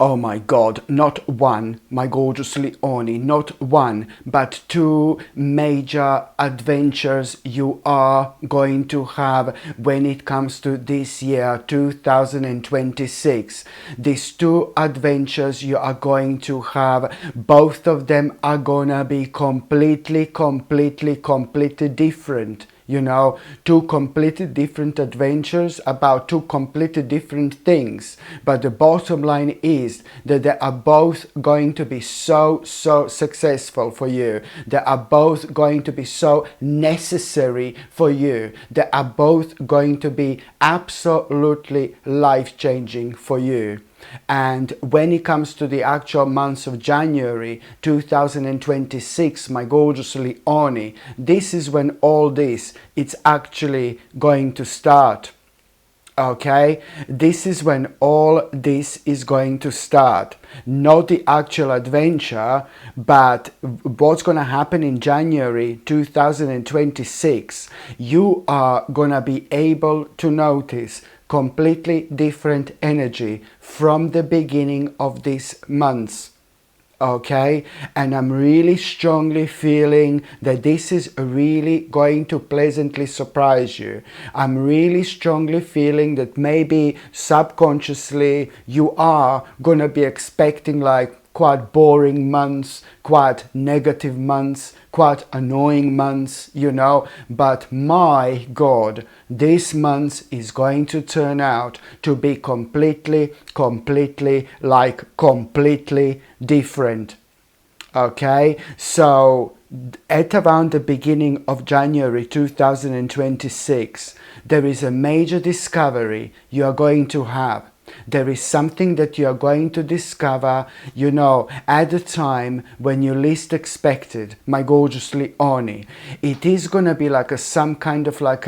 Oh my God, not one, my gorgeous Leonie, not one, but two major adventures you are going to have when it comes to this year, 2026. These two adventures you are going to have, both of them are gonna be completely different. You know, two completely different adventures about two completely different things. But the bottom line is that they are both going to be so successful for you. They are both going to be so necessary for you. They are both going to be absolutely life-changing for you. And when it comes to the actual months of January 2026, my gorgeous Leonie, this is when all this it's actually going to start. Okay, this is when all this is going to start. Not the actual adventure, but what's going to happen in January 2026. You are going to be able to notice completely different energy from the beginning of this month. Okay, and I'm really strongly feeling that this is really going to pleasantly surprise you. I'm really strongly feeling that maybe subconsciously you are gonna be expecting like quite boring months, quite negative months, quite annoying months, you know, but my God, this month is going to turn out to be completely different. Okay, so at around the beginning of January 2026, there is a major discovery you are going to have. There is something that you are going to discover, you know, at the time when you least expected, my gorgeous Leonie. It is going to be like some kind of like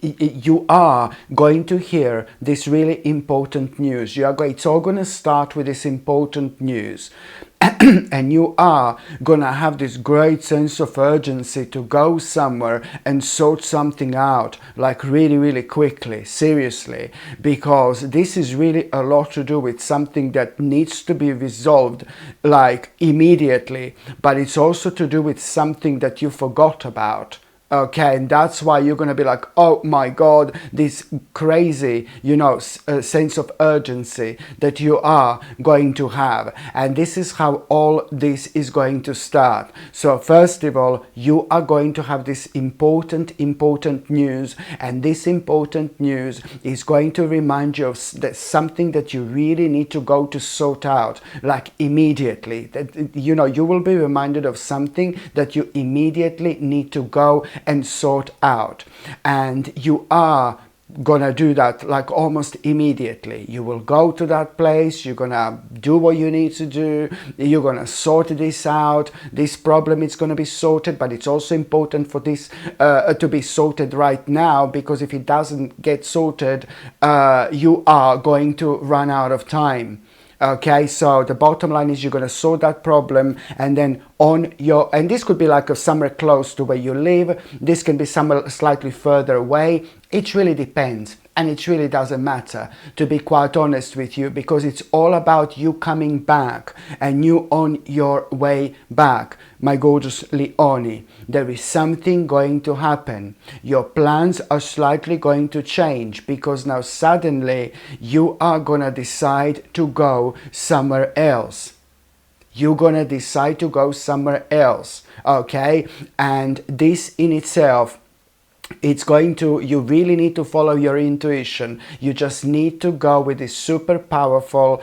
you are going to hear this really important news. It's all going to start with this important news. And you are gonna have this great sense of urgency to go somewhere and sort something out, like really quickly, seriously, because this is really a lot to do with something that needs to be resolved like immediately, but it's also to do with something that you forgot about. Okay, and that's why you're going to be like, oh my God, this crazy, you know, sense of urgency that you are going to have. And this is how all this is going to start. So first of all, you are going to have this important news. And this important news is going to remind you of something that you really need to go to sort out, like immediately. That, you know, you will be reminded of something that you immediately need to go and sort out, and you are gonna do that like almost immediately. You will go to that place, you're gonna do what you need to do, you're gonna sort this out. This problem is gonna be sorted, but it's also important for this to be sorted right now, because if it doesn't get sorted, you are going to run out of time. Okay, so the bottom line is you're going to solve that problem, and then and this could be like somewhere close to where you live, this can be somewhere slightly further away. It really depends, and it really doesn't matter, to be quite honest with you, because it's all about you coming back and you on your way back, my gorgeous Leonie. There is something going to happen. Your plans are slightly going to change, because now suddenly you are gonna decide to go somewhere else. You're gonna decide to go somewhere else, okay? And this in itself, it's going to, you really need to follow your intuition. You just need to go with this super powerful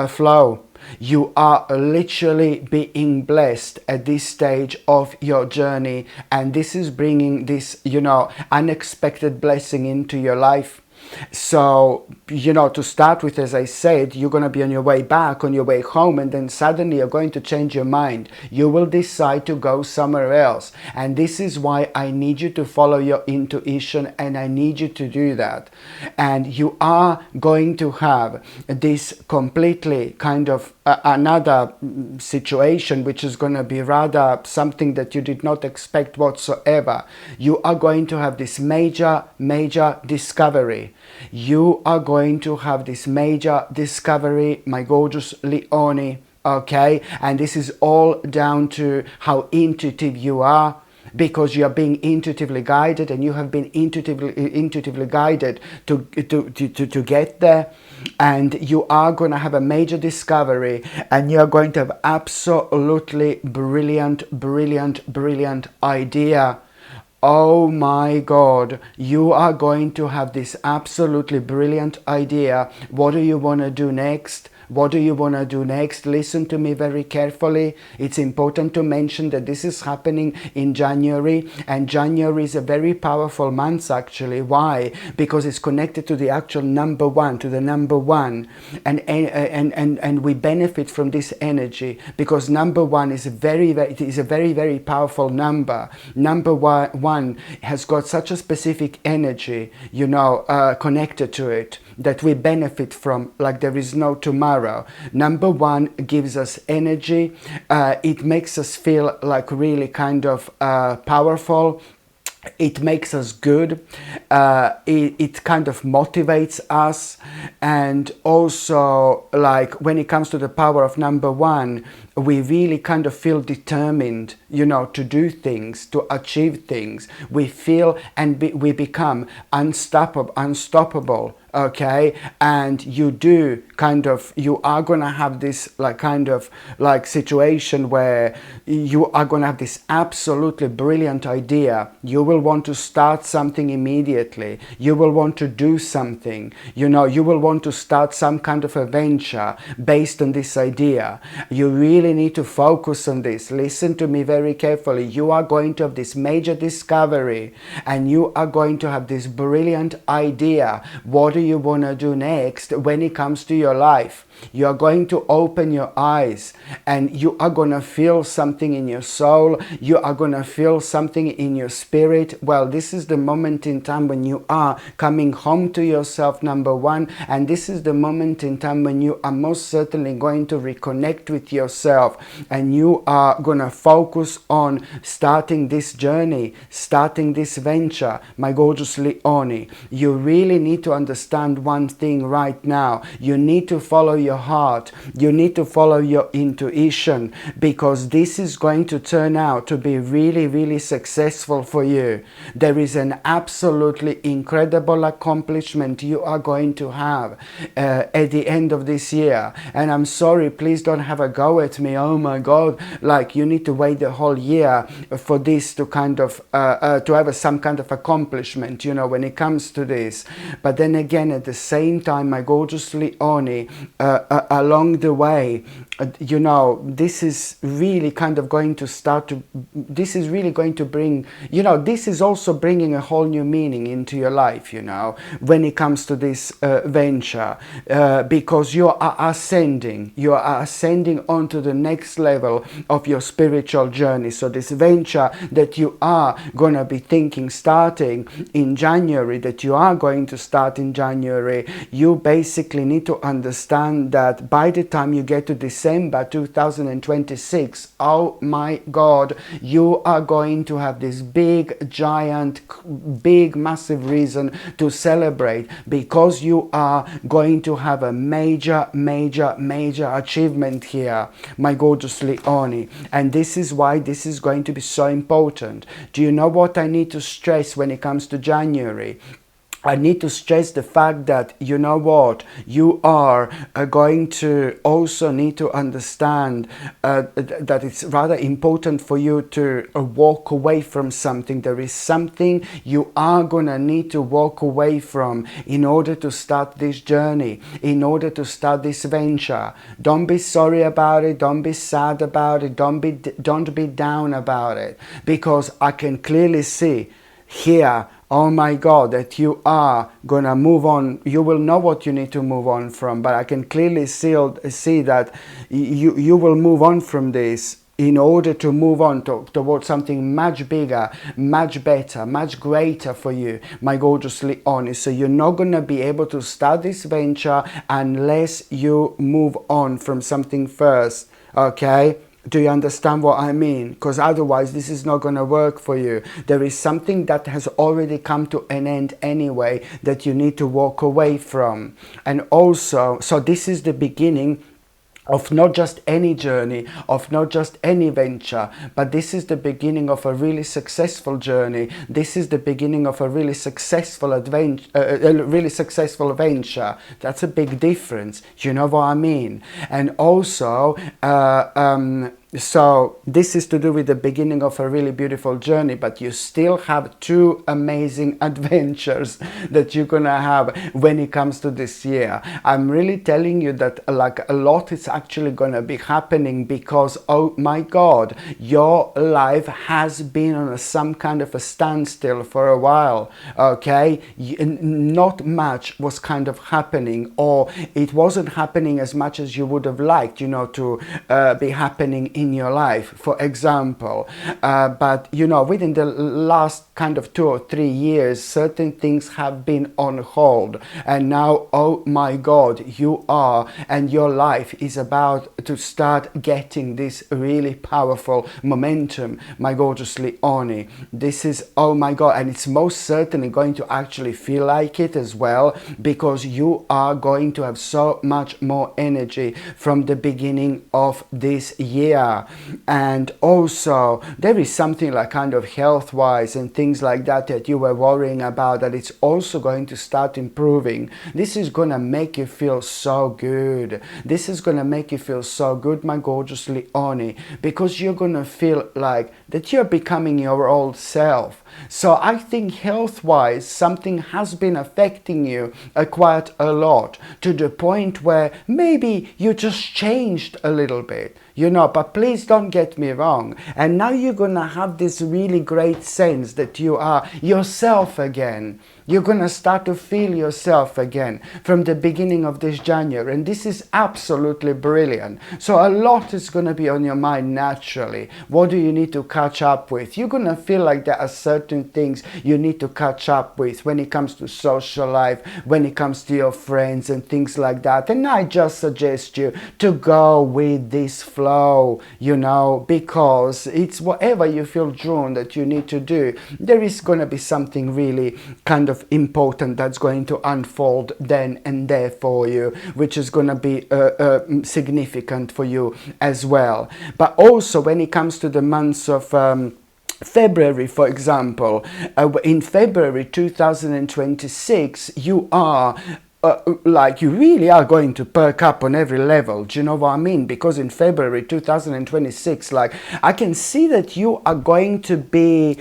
flow. You are literally being blessed at this stage of your journey, and this is bringing this, you know, unexpected blessing into your life. So, you know, to start with, as I said, you're going to be on your way back, on your way home, and then suddenly you're going to change your mind. You will decide to go somewhere else. And this is why I need you to follow your intuition, and I need you to do that. And you are going to have this completely kind of another situation, which is going to be rather something that you did not expect whatsoever. You are going to have this major discovery. You are going to have this major discovery, my gorgeous Leone, okay? And this is all down to how intuitive you are, because you are being intuitively guided, and you have been intuitively guided to get there. And you are going to have a major discovery, and you are going to have absolutely brilliant idea. Oh my God, you are going to have this absolutely brilliant idea. What do you want to do next? What do you want to do next? Listen to me very carefully. It's important to mention that this is happening in January, and January is a very powerful month actually. Why? Because it's connected to the actual number one, to the number one, and we benefit from this energy because number one is a very powerful number. Number one has got such a specific energy, you know, connected to it, that we benefit from like there is no tomorrow. Number one gives us energy. It makes us feel like really kind of powerful. It makes us good. It kind of motivates us. And also, like when it comes to the power of number one, we really kind of feel determined, you know, to do things, to achieve things. We feel and we become unstoppable. Okay, and you are gonna have this kind of situation where you are gonna have this absolutely brilliant idea. You will want to start something immediately. You will want to do something, you know, you will want to start some kind of a venture based on this idea. You really need to focus on this. Listen to me very carefully. You are going to have this major discovery, and you are going to have this brilliant idea. What do you want to do next when it comes to your life? You are going to open your eyes, and you are going to feel something in your soul. You are going to feel something in your spirit. Well, this is the moment in time when you are coming home to yourself, number one, and this is the moment in time when you are most certainly going to reconnect with yourself, and you are going to focus on starting this journey, starting this venture, my gorgeous Leone. You really need to understand one thing right now. You need to follow your heart. You need to follow your intuition, because this is going to turn out to be really successful for you. There is an absolutely incredible accomplishment you are going to have at the end of this year. And I'm sorry, please don't have a go at me. Oh my God, like you need to wait the whole year for this to kind of to have some kind of accomplishment, you know, when it comes to this. But then again, at the same time, my gorgeous Leone, along the way, you know, this is really kind of going to this is really going to bring, you know, this is also bringing a whole new meaning into your life, you know, when it comes to this venture, because you are ascending onto the next level of your spiritual journey. So this venture that you are going to be thinking starting in January, that you are going to start in January, you basically need to understand that by the time you get to December 2026, oh my God, you are going to have this big, giant, big, massive reason to celebrate, because you are going to have a major achievement here, my gorgeous Leone. And this is why this is going to be so important. Do you know what I need to stress when it comes to January? I need to stress the fact that, you know what, you are going to also need to understand that it's rather important for you to walk away from something. There is something you are going to need to walk away from in order to start this journey, in order to start this venture. Don't be sorry about it. Don't be sad about it. Don't be down about it, because I can clearly see here, oh my God, that you are gonna move on. You will know what you need to move on from, but I can clearly see that you will move on from this in order to move on towards something much bigger, much better, much greater for you, my gorgeous Leone. So you're not gonna be able to start this venture unless you move on from something first, okay? Do you understand what I mean? Because otherwise this is not going to work for you. There is something that has already come to an end anyway that you need to walk away from. And also, so this is the beginning of not just any journey, of not just any venture, but this is the beginning of a really successful journey. This is the beginning of a really successful venture. That's a big difference. You know what I mean? And also, so this is to do with the beginning of a really beautiful journey, but you still have two amazing adventures that you're gonna have when it comes to this year. I'm really telling you that like a lot is actually gonna be happening, because oh my God, your life has been on some kind of a standstill for a while. Okay, not much was kind of happening, or it wasn't happening as much as you would have liked, you know, to be happening in your life, for example. But you know, within the last kind of 2 or 3 years, certain things have been on hold, and now oh my God, you are, and your life is about to start getting this really powerful momentum, my gorgeous Leonie. This is, oh my God, and it's most certainly going to actually feel like it as well, because you are going to have so much more energy from the beginning of this year. And also there is something like kind of health wise and things like that that you were worrying about, that it's also going to start improving. This is gonna make you feel so good. This is gonna make you feel so good, my gorgeous Leonie, because you're gonna feel like that you're becoming your old self. So I think health wise something has been affecting you quite a lot, to the point where maybe you just changed a little bit, you know, but please don't get me wrong. And now you're gonna have this really great sense that you are yourself again. You're gonna start to feel yourself again from the beginning of this January, and this is absolutely brilliant. So a lot is gonna be on your mind naturally. What do you need to catch up with? You're gonna feel like there are certain things you need to catch up with when it comes to social life, when it comes to your friends and things like that. And I just suggest you to go with this flow, you know, because it's whatever you feel drawn that you need to do. There is gonna be something really kind of important that's going to unfold then and there for you, which is going to be significant for you as well. But also when it comes to the months of February, for example, in February 2026, you are like you really are going to perk up on every level. Do you know what I mean? Because in February 2026, like I can see that you are going to be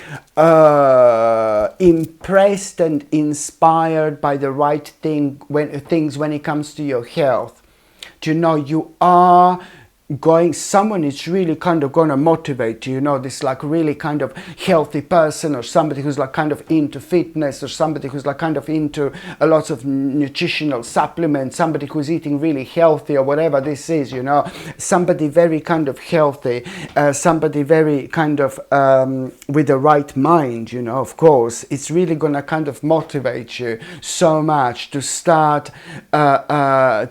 impressed and inspired by the right things when it comes to your health. Do you know, you are someone is really kind of going to motivate you, you know, this like really kind of healthy person, or somebody who's like kind of into fitness, or somebody who's like kind of into a lot of nutritional supplements, somebody who's eating really healthy, or whatever this is, you know, somebody very kind of healthy, somebody very kind of with the right mind, you know. Of course it's really going to kind of motivate you so much to start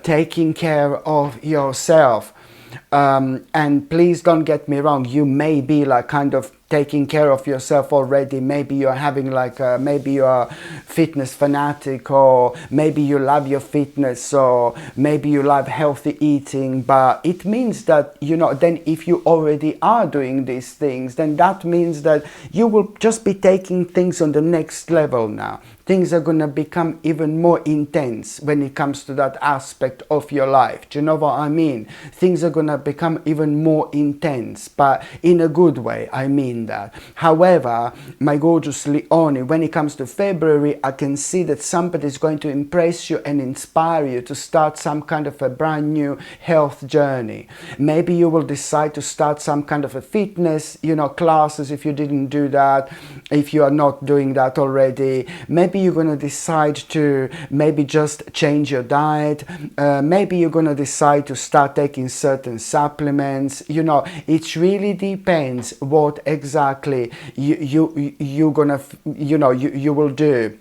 taking care of yourself. And please don't get me wrong, you may be like kind of taking care of yourself already. Maybe you're having like maybe you're a fitness fanatic, or maybe you love your fitness, or maybe you love healthy eating. But it means that, you know, then if you already are doing these things, then that means that you will just be taking things on the next level now. Things are going to become even more intense when it comes to that aspect of your life. Do you know what I mean? Things are going to become even more intense, but in a good way, I mean that. However, my gorgeous Leonie, when it comes to February, I can see that somebody is going to impress you and inspire you to start some kind of a brand new health journey. Maybe you will decide to start some kind of a fitness, you know, classes if you didn't do that, if you are not doing that already. Maybe you're going to decide to maybe just change your diet. Maybe you're going to decide to start taking certain supplements. You know, it really depends what exactly you will do.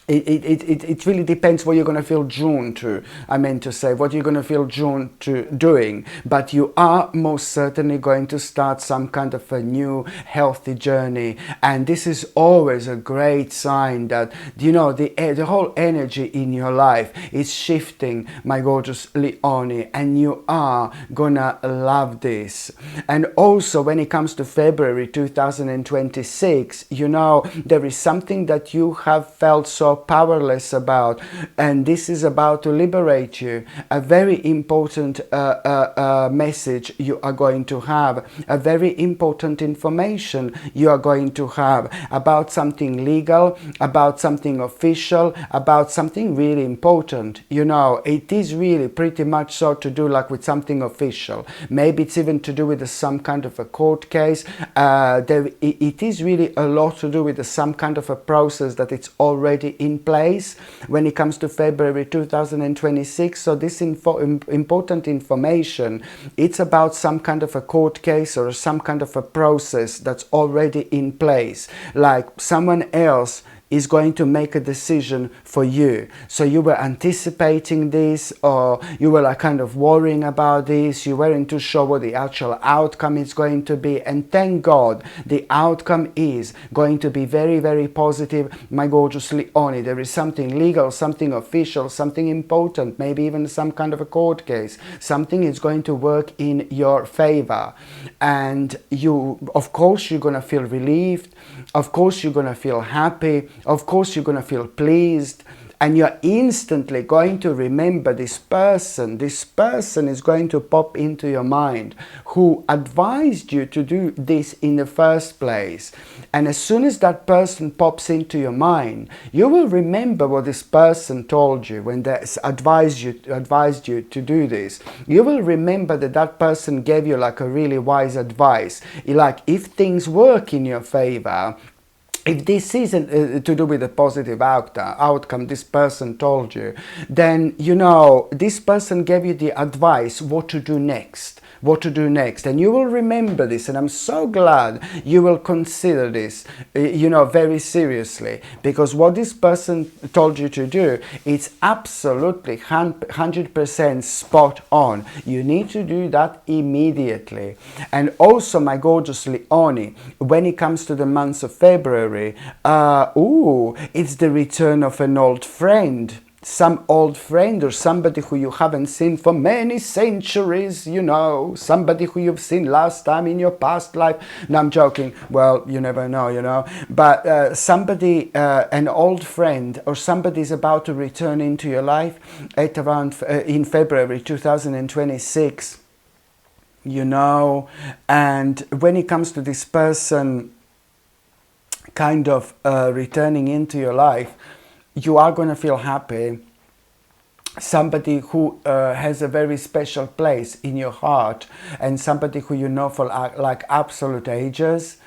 it really depends what you're going to feel drawn to. I meant to say what you're going to feel drawn to doing, but you are most certainly going to start some kind of a new healthy journey, and this is always a great sign that, you know, the whole energy in your life is shifting, my gorgeous Leonie, and you are gonna love this. And also when it comes to February 2026, you know, there is something that you have felt so powerless about, and this is about to liberate you. A very important message you are going to have, a very important information you are going to have about something legal, about something official, about something really important. You know, it is really pretty much so to do like with something official. Maybe it's even to do with some kind of a court case. It is really a lot to do with some kind of a process that it's already in place when it comes to February 2026. So this important information, it's about some kind of a court case or some kind of a process that's already in place, like someone else is going to make a decision for you. So you were anticipating this, or you were like kind of worrying about this, you weren't too sure what the actual outcome is going to be, and thank God the outcome is going to be very, very positive, my gorgeous Leonie. There is something legal, something official, something important, maybe even some kind of a court case. Something is going to work in your favor, and you, of course, you're gonna feel relieved, of course you're gonna feel happy, of course you're going to feel pleased, and you're instantly going to remember this person. This person is going to pop into your mind who advised you to do this in the first place. And as soon as that person pops into your mind, you will remember what this person told you when they advised you to do this. You will remember that that person gave you like a really wise advice. Like, if things work in your favor, if this isn't to do with a positive outcome this person told you, then, you know, this person gave you the advice what to do next. What to do next, and you will remember this, and I'm so glad you will consider this, you know, very seriously, because what this person told you to do, it's absolutely 100% spot on. You need to do that immediately. And also, my gorgeous Leonie, when it comes to the months of February, it's the return of an old friend. Some old friend or somebody who you haven't seen for many centuries, you know, somebody who you've seen last time in your past life. No, I'm joking. Well, you never know, you know. But somebody, an old friend or somebody is about to return into your life at around in February 2026, you know. And when it comes to this person kind of returning into your life, you are going to feel happy. Somebody who has a very special place in your heart, and somebody who you know for like absolute ages.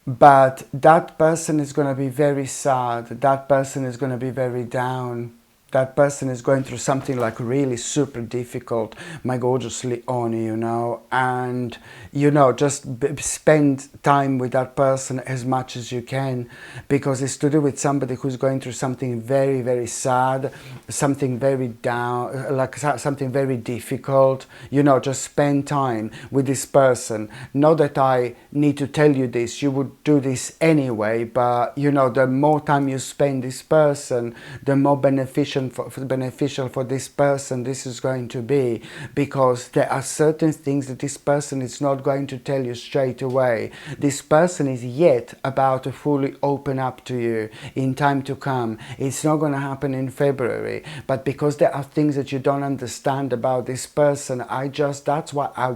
But that person is going to be very sad. That person is going to be very down. That person is going through something like really super difficult, my gorgeous Leonie, you know. And, you know, just spend time with that person as much as you can, because it's to do with somebody who's going through something very, very sad, something very down, like something very difficult. You know, just spend time with this person. Not that I need to tell you this, you would do this anyway, but, you know, the more time you spend this person, the more beneficial for this person this is going to be, because there are certain things that this person is not going to tell you straight away. This person is yet about to fully open up to you in time to come. It's not going to happen in February, but because there are things that you don't understand about this person, that's why I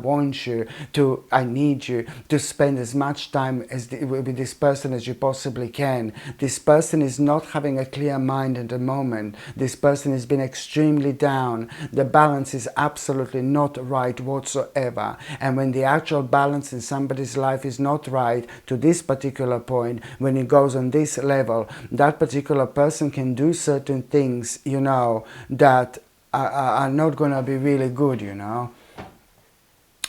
need you to spend as much time with this person as you possibly can. This person is not having a clear mind at the moment. This person has been extremely down. The balance is absolutely not right whatsoever. And when the actual balance in somebody's life is not right to this particular point, when it goes on this level, that particular person can do certain things, you know, that are not going to be really good, you know.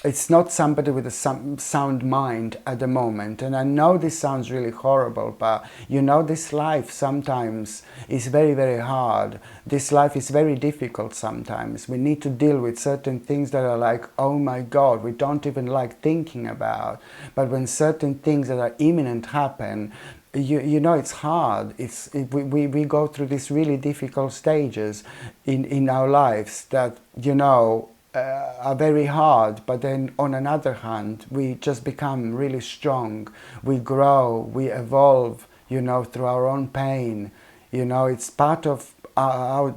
it's not somebody with a sound mind at the moment. And I know this sounds really horrible, but you know, this life sometimes is very, very hard. This life is very difficult sometimes. We need to deal with certain things that are like, oh my God, we don't even like thinking about. But when certain things that are imminent happen, you know, it's hard. We go through these really difficult stages in our lives that, you know, are very hard, but then on another hand, we just become really strong. We grow, we evolve, you know, through our own pain. You know, it's part of our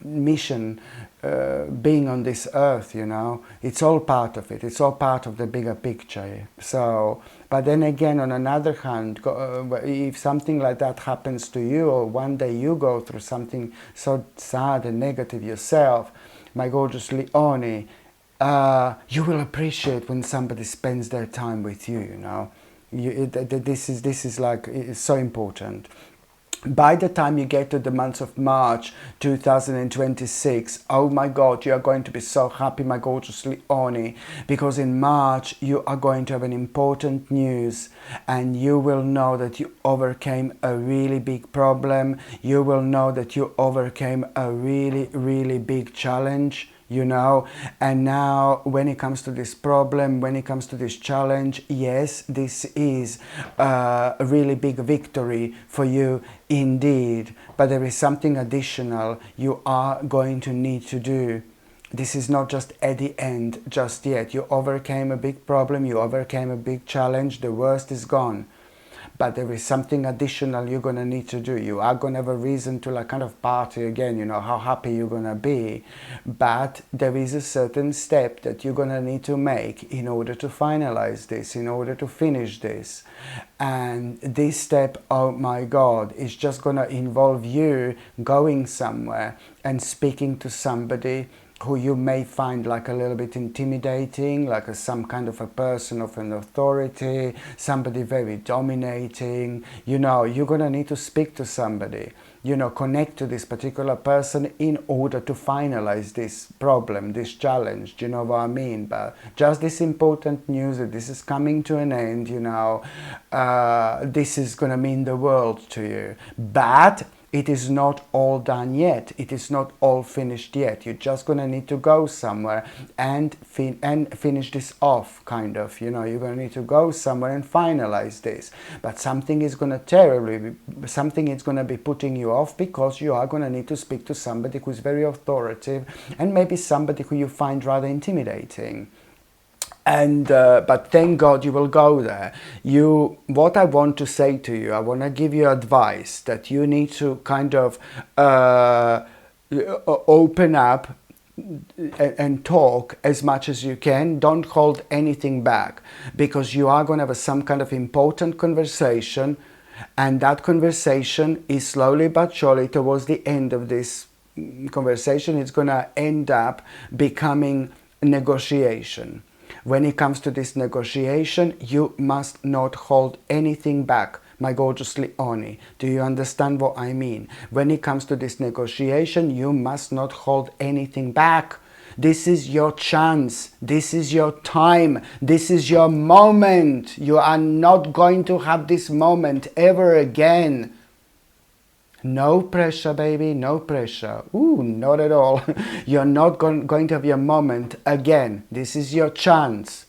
mission, being on this earth, you know. It's all part of it. It's all part of the bigger picture. So, but then again, on another hand, if something like that happens to you, or one day you go through something so sad and negative yourself, my gorgeous Leonie, you will appreciate when somebody spends their time with you, you know. This is like, it's so important. By the time you get to the month of March 2026, oh my God, you are going to be so happy, my gorgeous Leonie, because in March you are going to have an important news, and you will know that you overcame a really big problem. You will know that you overcame a really, really big challenge. You know, and now when it comes to this problem, when it comes to this challenge, yes, this is a really big victory for you indeed, but there is something additional you are going to need to do. This is not just at the end just yet. You overcame a big problem, you overcame a big challenge, the worst is gone. But there is something additional you're going to need to do. You are going to have a reason to like kind of party again, you know, how happy you're going to be. But there is a certain step that you're going to need to make in order to finalize this, in order to finish this. And this step, oh my God, is just going to involve you going somewhere and speaking to somebody who you may find like a little bit intimidating, like some kind of a person of an authority, somebody very dominating. You know, you're going to need to speak to somebody, you know, connect to this particular person in order to finalize this problem, this challenge, do you know what I mean? But just this important news that this is coming to an end, you know, this is going to mean the world to you. But it is not all done yet. It is not all finished yet. You're just going to need to go somewhere and finish this off, kind of. You know, you're going to need to go somewhere and finalize this. But something is going to something is going to be putting you off, because you are going to need to speak to somebody who is very authoritative, and maybe somebody who you find rather intimidating. And but thank God you will go there. What I want to say to you, I want to give you advice that you need to kind of open up and talk as much as you can. Don't hold anything back, because you are going to have some kind of important conversation, and that conversation is slowly but surely towards the end of this conversation, it's going to end up becoming a negotiation. When it comes to this negotiation, you must not hold anything back, my gorgeous Leonie. Do you understand what I mean? When it comes to this negotiation, you must not hold anything back. This is your chance. This is your time. This is your moment. You are not going to have this moment ever again. No pressure, baby, no pressure. Ooh, not at all. You're not going to have your moment again. This is your chance.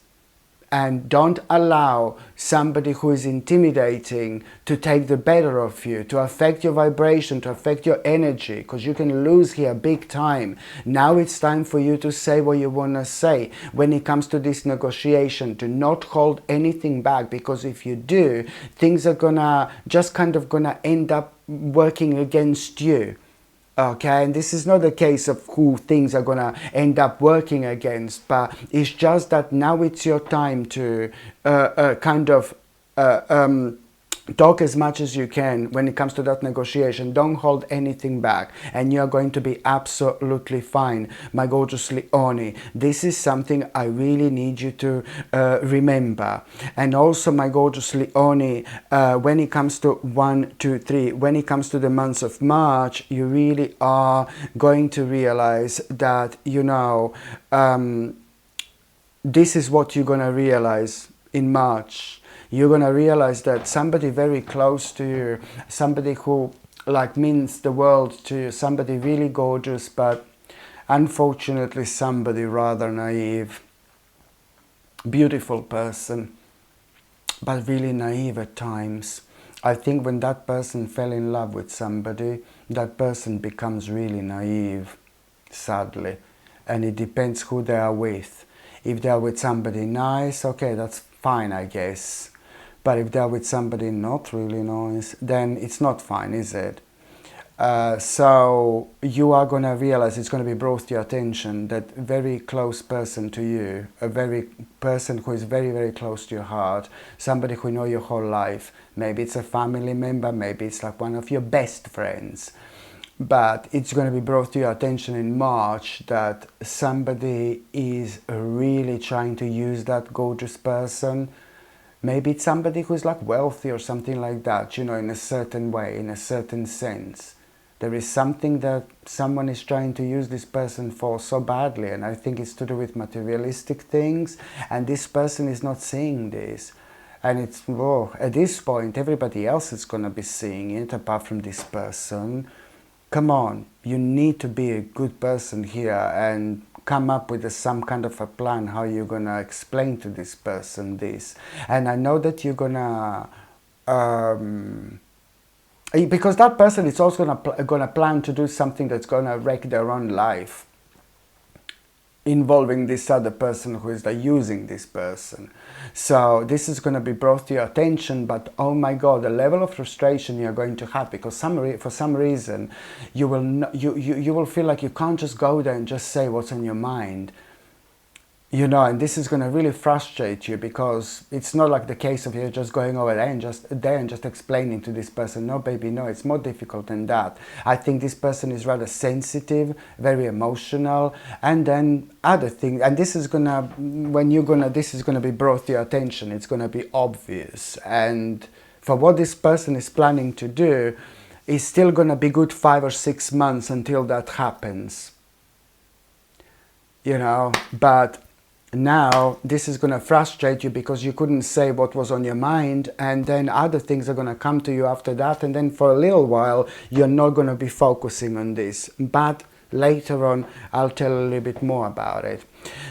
And don't allow somebody who is intimidating to take the better of you, to affect your vibration, to affect your energy, because you can lose here big time. Now it's time for you to say what you want to say. When it comes to this negotiation, do not hold anything back, because if you do, things are gonna end up working against you. Okay, and this is not a case of who things are gonna end up working against, but it's just that now it's your time to talk as much as you can when it comes to that negotiation. Don't hold anything back, and you're going to be absolutely fine, my gorgeous Leonie. This is something I really need you to remember. And also, my gorgeous Leonie, when it comes to 1, 2, 3, when it comes to the months of March, you really are going to realize that, you know, this is what you're going to realize in March. You're going to realize that somebody very close to you, somebody who like means the world to you, somebody really gorgeous, but unfortunately somebody rather naive, beautiful person, but really naive at times. I think when that person fell in love with somebody, that person becomes really naive, sadly. And it depends who they are with. If they are with somebody nice, okay, that's fine, I guess. But if they are with somebody not really nice, then it's not fine, is it? So you are going to realize, it's going to be brought to your attention that very close person to you, a very person who is very, very close to your heart, somebody who know your whole life, maybe it's a family member, maybe it's like one of your best friends, but it's going to be brought to your attention in March that somebody is really trying to use that gorgeous person. Maybe it's somebody who's like wealthy or something like that, you know, in a certain way, in a certain sense. There is something that someone is trying to use this person for so badly, and I think it's to do with materialistic things, and this person is not seeing this. And it's, oh, at this point, everybody else is going to be seeing it apart from this person. Come on, you need to be a good person here and come up with some kind of a plan how you're going to explain to this person this. And I know that you're going to... because that person is also gonna plan to do something that's gonna wreck their own life, involving this other person who is using this person. So this is going to be brought to your attention, but oh my god, the level of frustration you're going to have, because for some reason you will feel like you can't just go there and just say what's on your mind. You know, and this is going to really frustrate you, because it's not like the case of you just going over there and just explaining to this person. No, baby, no, it's more difficult than that. I think this person is rather sensitive, very emotional, and then other things. And this is gonna, this is gonna be brought to your attention. It's gonna be obvious. And for what this person is planning to do, it's still gonna be good 5 or 6 months until that happens. You know, but now this is going to frustrate you because you couldn't say what was on your mind, and then other things are going to come to you after that, and then for a little while you're not going to be focusing on this. But later on I'll tell a little bit more about it.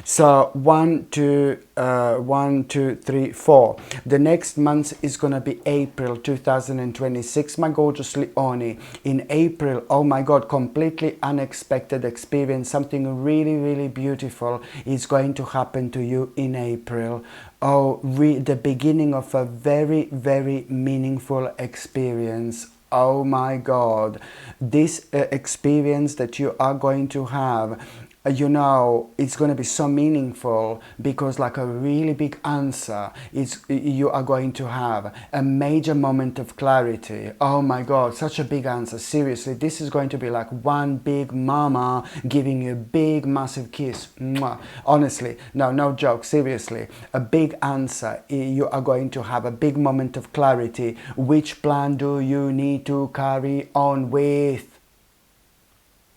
So 1, 2, 3, 4. The next month is going to be April 2026, my gorgeous Leone. In April, oh my god, completely unexpected experience, something really, really beautiful is going to happen to you in April. Oh, the beginning of a very, very meaningful experience. Oh my god, this experience that you are going to have, you know, it's going to be so meaningful, because like a really big answer is you are going to have a major moment of clarity. Oh my god, such a big answer. Seriously, this is going to be like one big mama giving you a big massive kiss. Mwah. Honestly, no joke, seriously, a big answer. You are going to have a big moment of clarity. Which plan do you need to carry on with?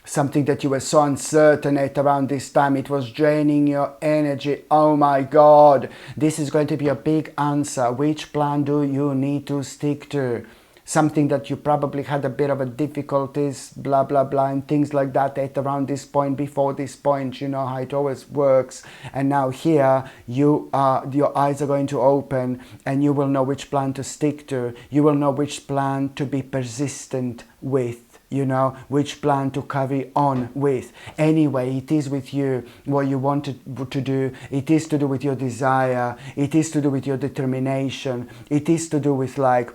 Something that you were so uncertain at around this time, it was draining your energy. Oh my god, this is going to be a big answer. Which plan do you need to stick to? Something that you probably had a bit of a difficulties, blah blah blah, and things like that at around this point, before this point. You know how it always works. And now here your eyes are going to open, and you will know which plan to stick to. You will know which plan to be persistent with. You know, which plan to carry on with. Anyway, it is with you what you want to do. It is to do with your desire. It is to do with your determination. It is to do with, like,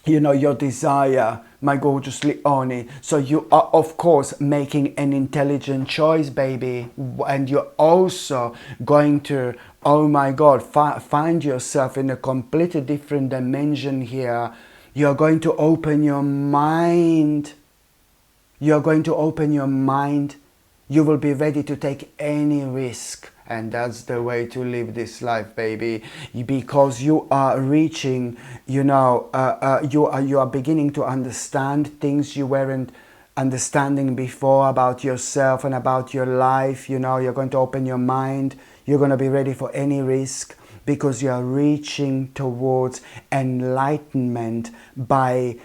you know, your desire, my gorgeous Leone. So you are, of course, making an intelligent choice, baby. And you're also going to, oh my God, find yourself in a completely different dimension here. You're going to open your mind. You're going to open your mind. You will be ready to take any risk. And that's the way to live this life, baby. Because you are reaching, you know, you are beginning to understand things you weren't understanding before about yourself and about your life. You know, you're going to open your mind. You're going to be ready for any risk because you are reaching towards enlightenment by,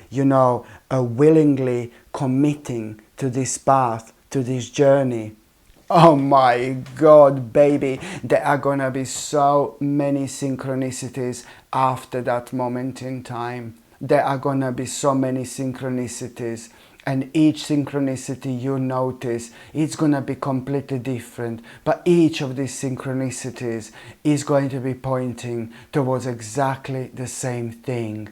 willingly committing to this path, to this journey. Oh my God, baby, there are gonna be so many synchronicities after that moment in time. There are gonna be so many synchronicities, and each synchronicity you notice, it's gonna be completely different, but each of these synchronicities is going to be pointing towards exactly the same thing.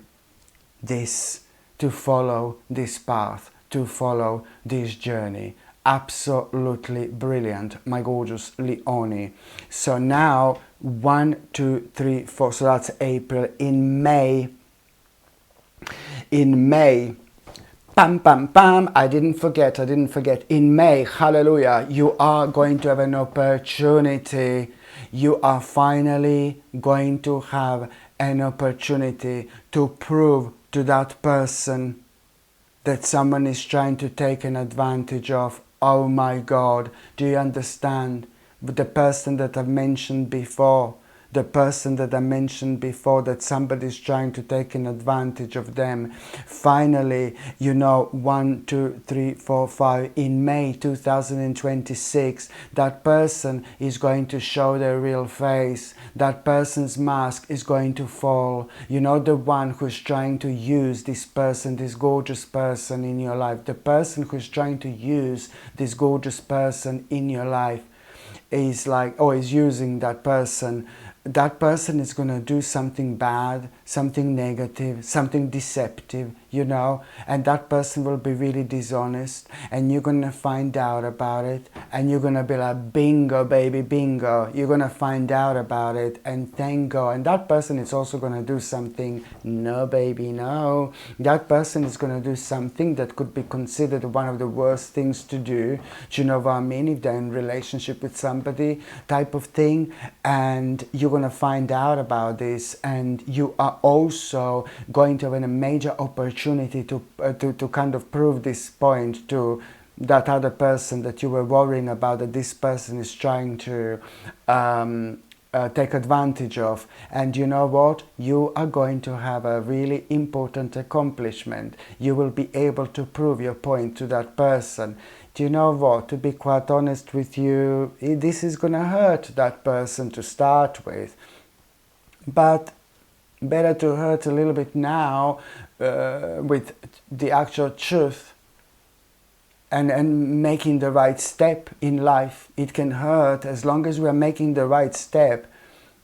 This, to follow this path, to follow this journey. Absolutely brilliant, my gorgeous Leonie. So now 1, 2, 3, 4, so that's April. In May, pam pam pam, I didn't forget, in May, hallelujah, you are going to have an opportunity. You are finally going to have an opportunity to prove to that person that someone is trying to take an advantage of. Oh my God, do you understand? The person that I've mentioned before, that somebody's trying to take an advantage of them. Finally, 1, 2, 3, 4, 5, in May 2026, that person is going to show their real face. That person's mask is going to fall. The one who's trying to use this person, this gorgeous person in your life, the person who's trying to use this gorgeous person in your life is using that person. That person is going to do something bad, something negative, something deceptive, and that person will be really dishonest, and you're going to find out about it, and you're going to be like, bingo, baby, bingo. You're going to find out about it, and thank God. And that person is also going to do something, no, baby, no. That person is going to do something that could be considered one of the worst things to do. Do you know what I mean? If they're in relationship with somebody, type of thing, and you're going to find out about this, and you are also going to have a major opportunity to kind of prove this point to that other person that you were worrying about, that this person is trying to take advantage of. And you know what? You are going to have a really important accomplishment. You will be able to prove your point to that person. Do you know what? To be quite honest with you, this is going to hurt that person to start with. But better to hurt a little bit now with the actual truth and making the right step in life. It can hurt as long as we are making the right step,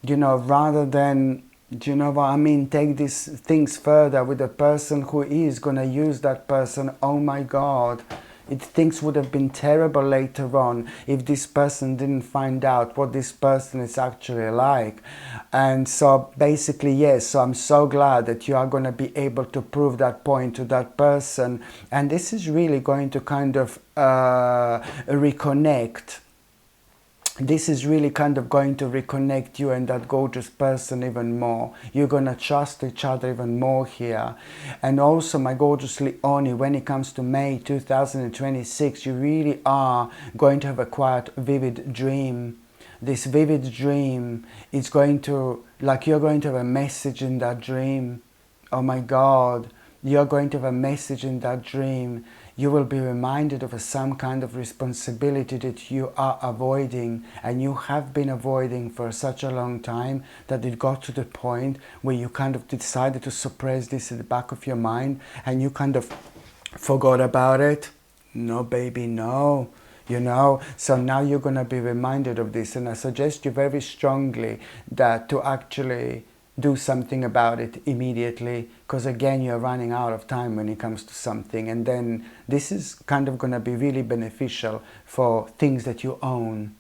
rather than, take these things further with a person who is going to use that person. Oh my God. Things would have been terrible later on if this person didn't find out what this person is actually like. And so basically, yes, so I'm so glad that you are going to be able to prove that point to that person. And this is really going to kind of reconnect. This is really kind of going to reconnect you and that gorgeous person even more. You're going to trust each other even more here. And also, my gorgeous Leonie, when it comes to May 2026, you really are going to have a quite vivid dream. This vivid dream is going to, you're going to have a message in that dream. Oh my God, you're going to have a message in that dream. You will be reminded of some kind of responsibility that you are avoiding, and you have been avoiding for such a long time that it got to the point where you kind of decided to suppress this at the back of your mind, and you kind of forgot about it. No, baby, no. So now you're going to be reminded of this, and I suggest you very strongly that to actually do something about it immediately, because again, you're running out of time when it comes to something, and then this is kind of going to be really beneficial for things that you own,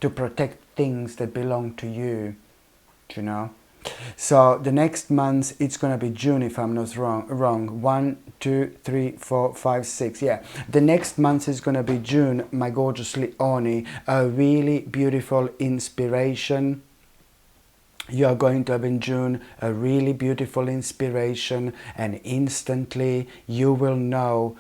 to protect things that belong to you, So the next month, it's going to be June, if I'm not wrong. 1, 2, 3, 4, 5, 6. Yeah, the next month is going to be June, my gorgeous Leonie. A really beautiful inspiration. You are going to have in June a really beautiful inspiration, and instantly you will know,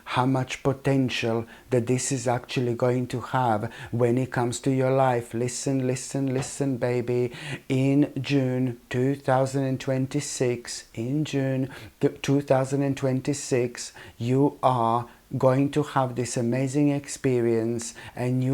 how much potential that this is actually going to have when it comes to your life. Listen, listen, listen, baby. In June 2026, in June 2026, you are going to have this amazing experience, and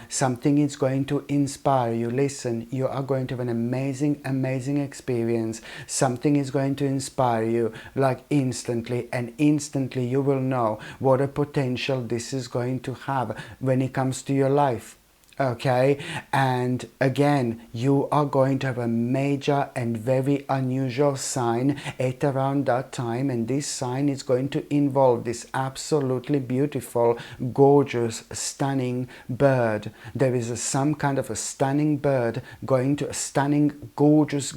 something is going to inspire you. Listen, you are going to have an amazing experience. Something is going to inspire you like instantly, and instantly you will know what a potential this is going to have when it comes to your life. Okay, and again, you are going to have a major and very unusual sign at around that time, and this sign is going to involve this absolutely beautiful, gorgeous, stunning bird. There is some kind of a stunning bird going to, a stunning, gorgeous,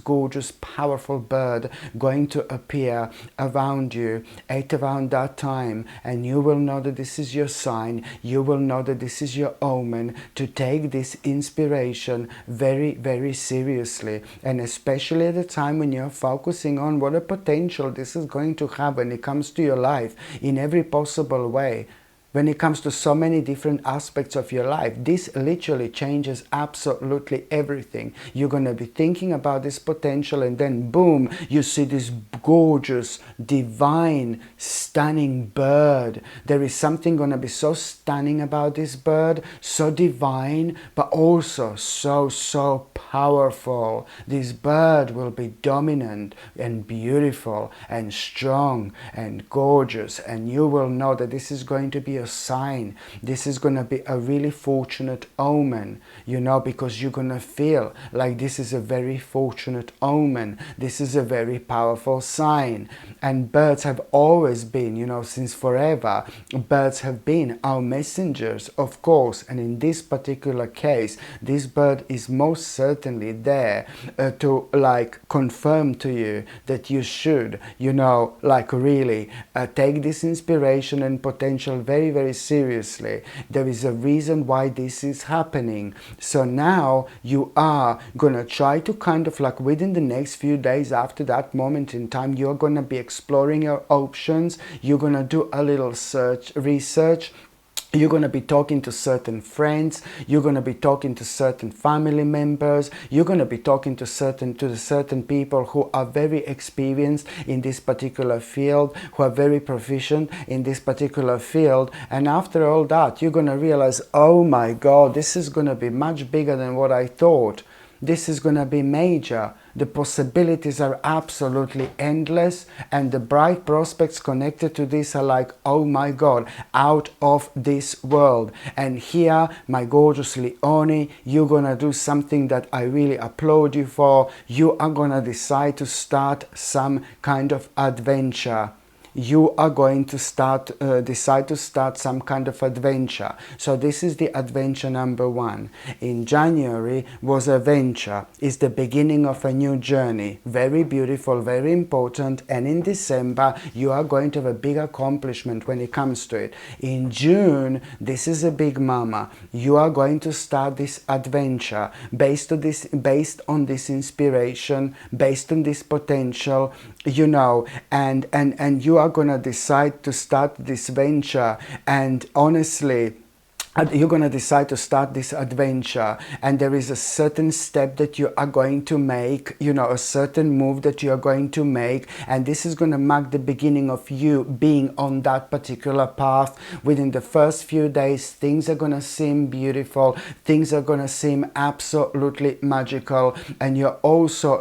powerful bird going to appear around you at around that time, and you will know that this is your sign. You will know that this is your omen to take this inspiration very seriously, and especially at the time when you're focusing on what a potential this is going to have when it comes to your life in every possible way. When it comes to so many different aspects of your life, this literally changes absolutely everything. You're going to be thinking about this potential, and then boom, you see this gorgeous, divine, stunning bird. There is something going to be so stunning about this bird, so divine, but also so powerful. This bird will be dominant and beautiful and strong and gorgeous, and you will know that this is going to be a sign. This is going to be a really fortunate omen, because you're going to feel like this is a very fortunate omen. This is a very powerful sign. And birds have always been, since forever, birds have been our messengers, of course. And in this particular case, this bird is most certainly there to confirm to you that you should, really take this inspiration and potential very seriously. There is a reason why this is happening. So now you are gonna try to kind of within the next few days after that moment in time, you're gonna be exploring your options. You're gonna do a little research. You're going to be talking to certain friends. You're going to be talking to certain family members. You're going to be talking to certain people who are very experienced in this particular field, who are very proficient in this particular field. And after all that, you're going to realize, oh my God, this is going to be much bigger than what I thought. This is going to be major. The possibilities are absolutely endless, and the bright prospects connected to this are oh my God, out of this world. And here, my gorgeous Leone, you're going to do something that I really applaud you for. You are going to decide to start some kind of adventure. You are going to decide to start some kind of adventure. So this is the adventure number 1. In January was a venture, is the beginning of a new journey. Very beautiful, very important. And in December, you are going to have a big accomplishment when it comes to it. In June, this is a big mama. You are going to start this adventure based on this inspiration, based on this potential, and you are going to decide to start this venture. And honestly, you're going to decide to start this adventure, and there is a certain step that you are going to make, a certain move that you are going to make, and this is going to mark the beginning of you being on that particular path. Within the first few days, things are going to seem beautiful, things are going to seem absolutely magical, and you're also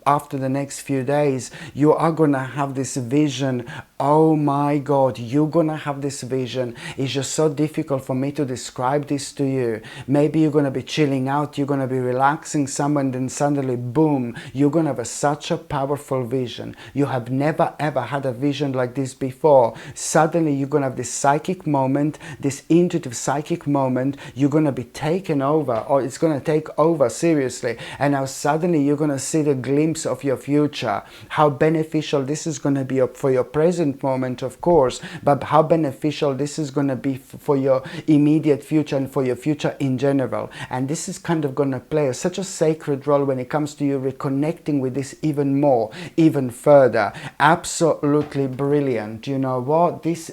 after the next few days, you are going to have this vision. Oh my God, you're going to have this vision. It's just so difficult for me to describe this to you. Maybe you're going to be chilling out, you're going to be relaxing somewhere, and then suddenly, boom, you're going to have such a powerful vision. You have never ever had a vision like this before. Suddenly, you're going to have this psychic moment, this intuitive psychic moment. You're going to be taken over, or it's going to take over seriously. And now suddenly, you're going to see the glimpse of your future. How beneficial this is going to be for your present moment, of course, but how beneficial this is going to be for your immediate immediate future and for your future in general. And this is kind of going to play such a sacred role when it comes to you reconnecting with this even more, even further. Absolutely brilliant. You know what? This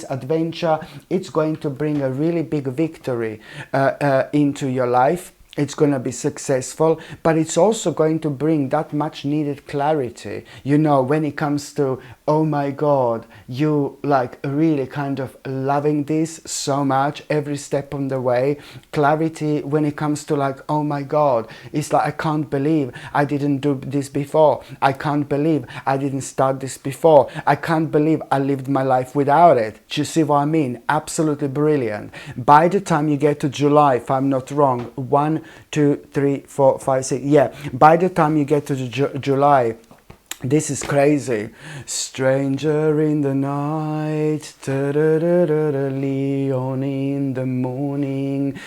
adventure, it's going to bring a really big victory into your life. It's going to be successful, but it's also going to bring that much needed clarity, you know, when it comes to, oh my God, you like really kind of loving this so much every step on the way. Clarity when it comes to like, oh my God, it's like, I can't believe I didn't do this before. I can't believe I didn't start this before. I can't believe I lived my life without it. Do you see what I mean? Absolutely brilliant. By the time you get to July, if I'm not wrong, 1, 2, 3, 4, 5, 6. Yeah, by the time you get to July, this is crazy. Stranger in the night, Leon in the morning,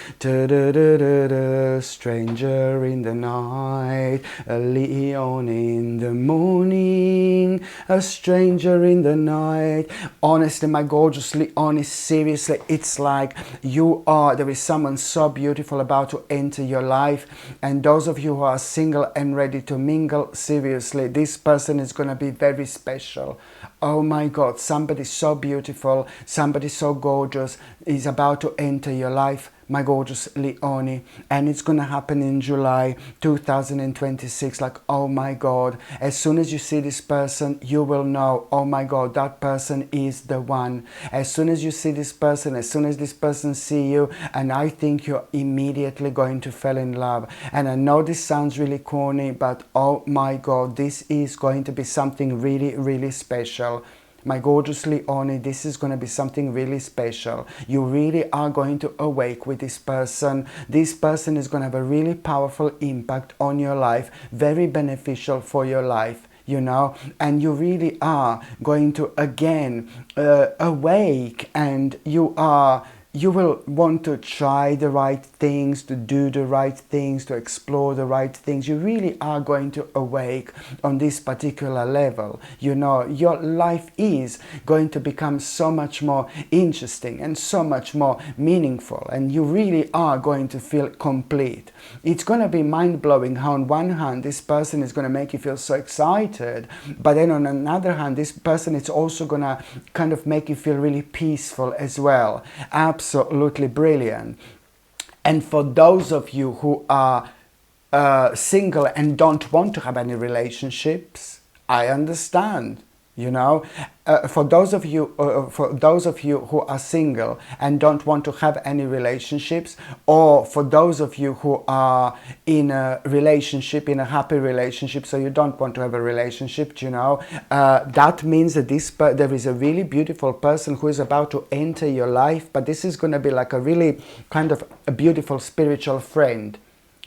stranger in the night, a Leon in the morning, a stranger in the night. Honestly, my gorgeous Leon, seriously, it's like there is someone so beautiful about to enter your life. And those of you who are single and ready to mingle, seriously, this person is going to be very special. Oh my God, somebody so beautiful, somebody so gorgeous is about to enter your life, my gorgeous Leonie, and it's going to happen in July 2026. Like, oh my God, as soon as you see this person, you will know, oh my God, that person is the one. As soon as you see this person, as soon as this person see you, and I think you're immediately going to fall in love. And I know this sounds really corny, but oh my God, this is going to be something really, really special. My gorgeous Leonie, this is going to be something really special. You really are going to awake with this person. This person is going to have a really powerful impact on your life, very beneficial for your life, you know, and you really are going to again awake, and you will want to try the right things, to do the right things, to explore the right things. You really are going to awake on this particular level. You know, your life is going to become so much more interesting and so much more meaningful, and you really are going to feel complete. It's going to be mind-blowing how on one hand this person is going to make you feel so excited, but then on another hand this person is also going to kind of make you feel really peaceful as well. Absolutely brilliant. And for those of you who are single and don't want to have any relationships, I understand. You know, for those of you who are single and don't want to have any relationships, or for those of you who are in a relationship, in a happy relationship, so you don't want to have a relationship, you know, that means that there is a really beautiful person who is about to enter your life, but this is going to be like a really kind of a beautiful spiritual friend.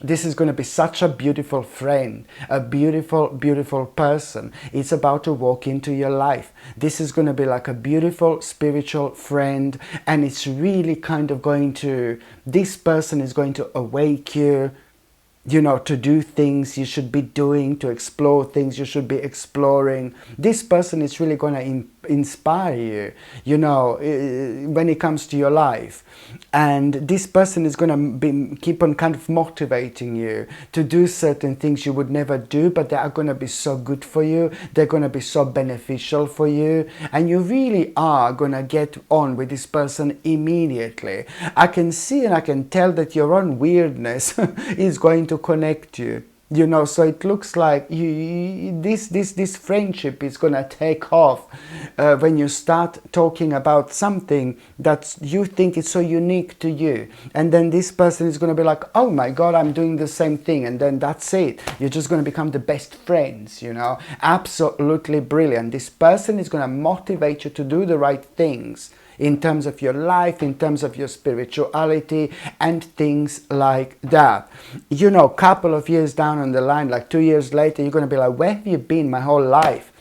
This is going to be such a beautiful friend, a beautiful, beautiful person. It's about to walk into your life. This is going to be like a beautiful spiritual friend, and it's really kind of this person is going to awake you, you know, to do things you should be doing, to explore things you should be exploring. This person is really going to inspire you, you know, when it comes to your life. And this person is going to keep on kind of motivating you to do certain things you would never do, but they are going to be so good for you. They're going to be so beneficial for you. And you really are going to get on with this person immediately. I can see and I can tell that your own weirdness is going to connect you. You know, so it looks like this friendship is gonna take off when you start talking about something that you think is so unique to you, and then this person is gonna be like, oh my God, I'm doing the same thing, and then that's it. You're just gonna become the best friends, you know. Absolutely brilliant. This person is gonna motivate you to do the right things in terms of your life, in terms of your spirituality, and things like that. You know, couple of years down on the line, like 2 years later, you're going to be like, where have you been my whole life?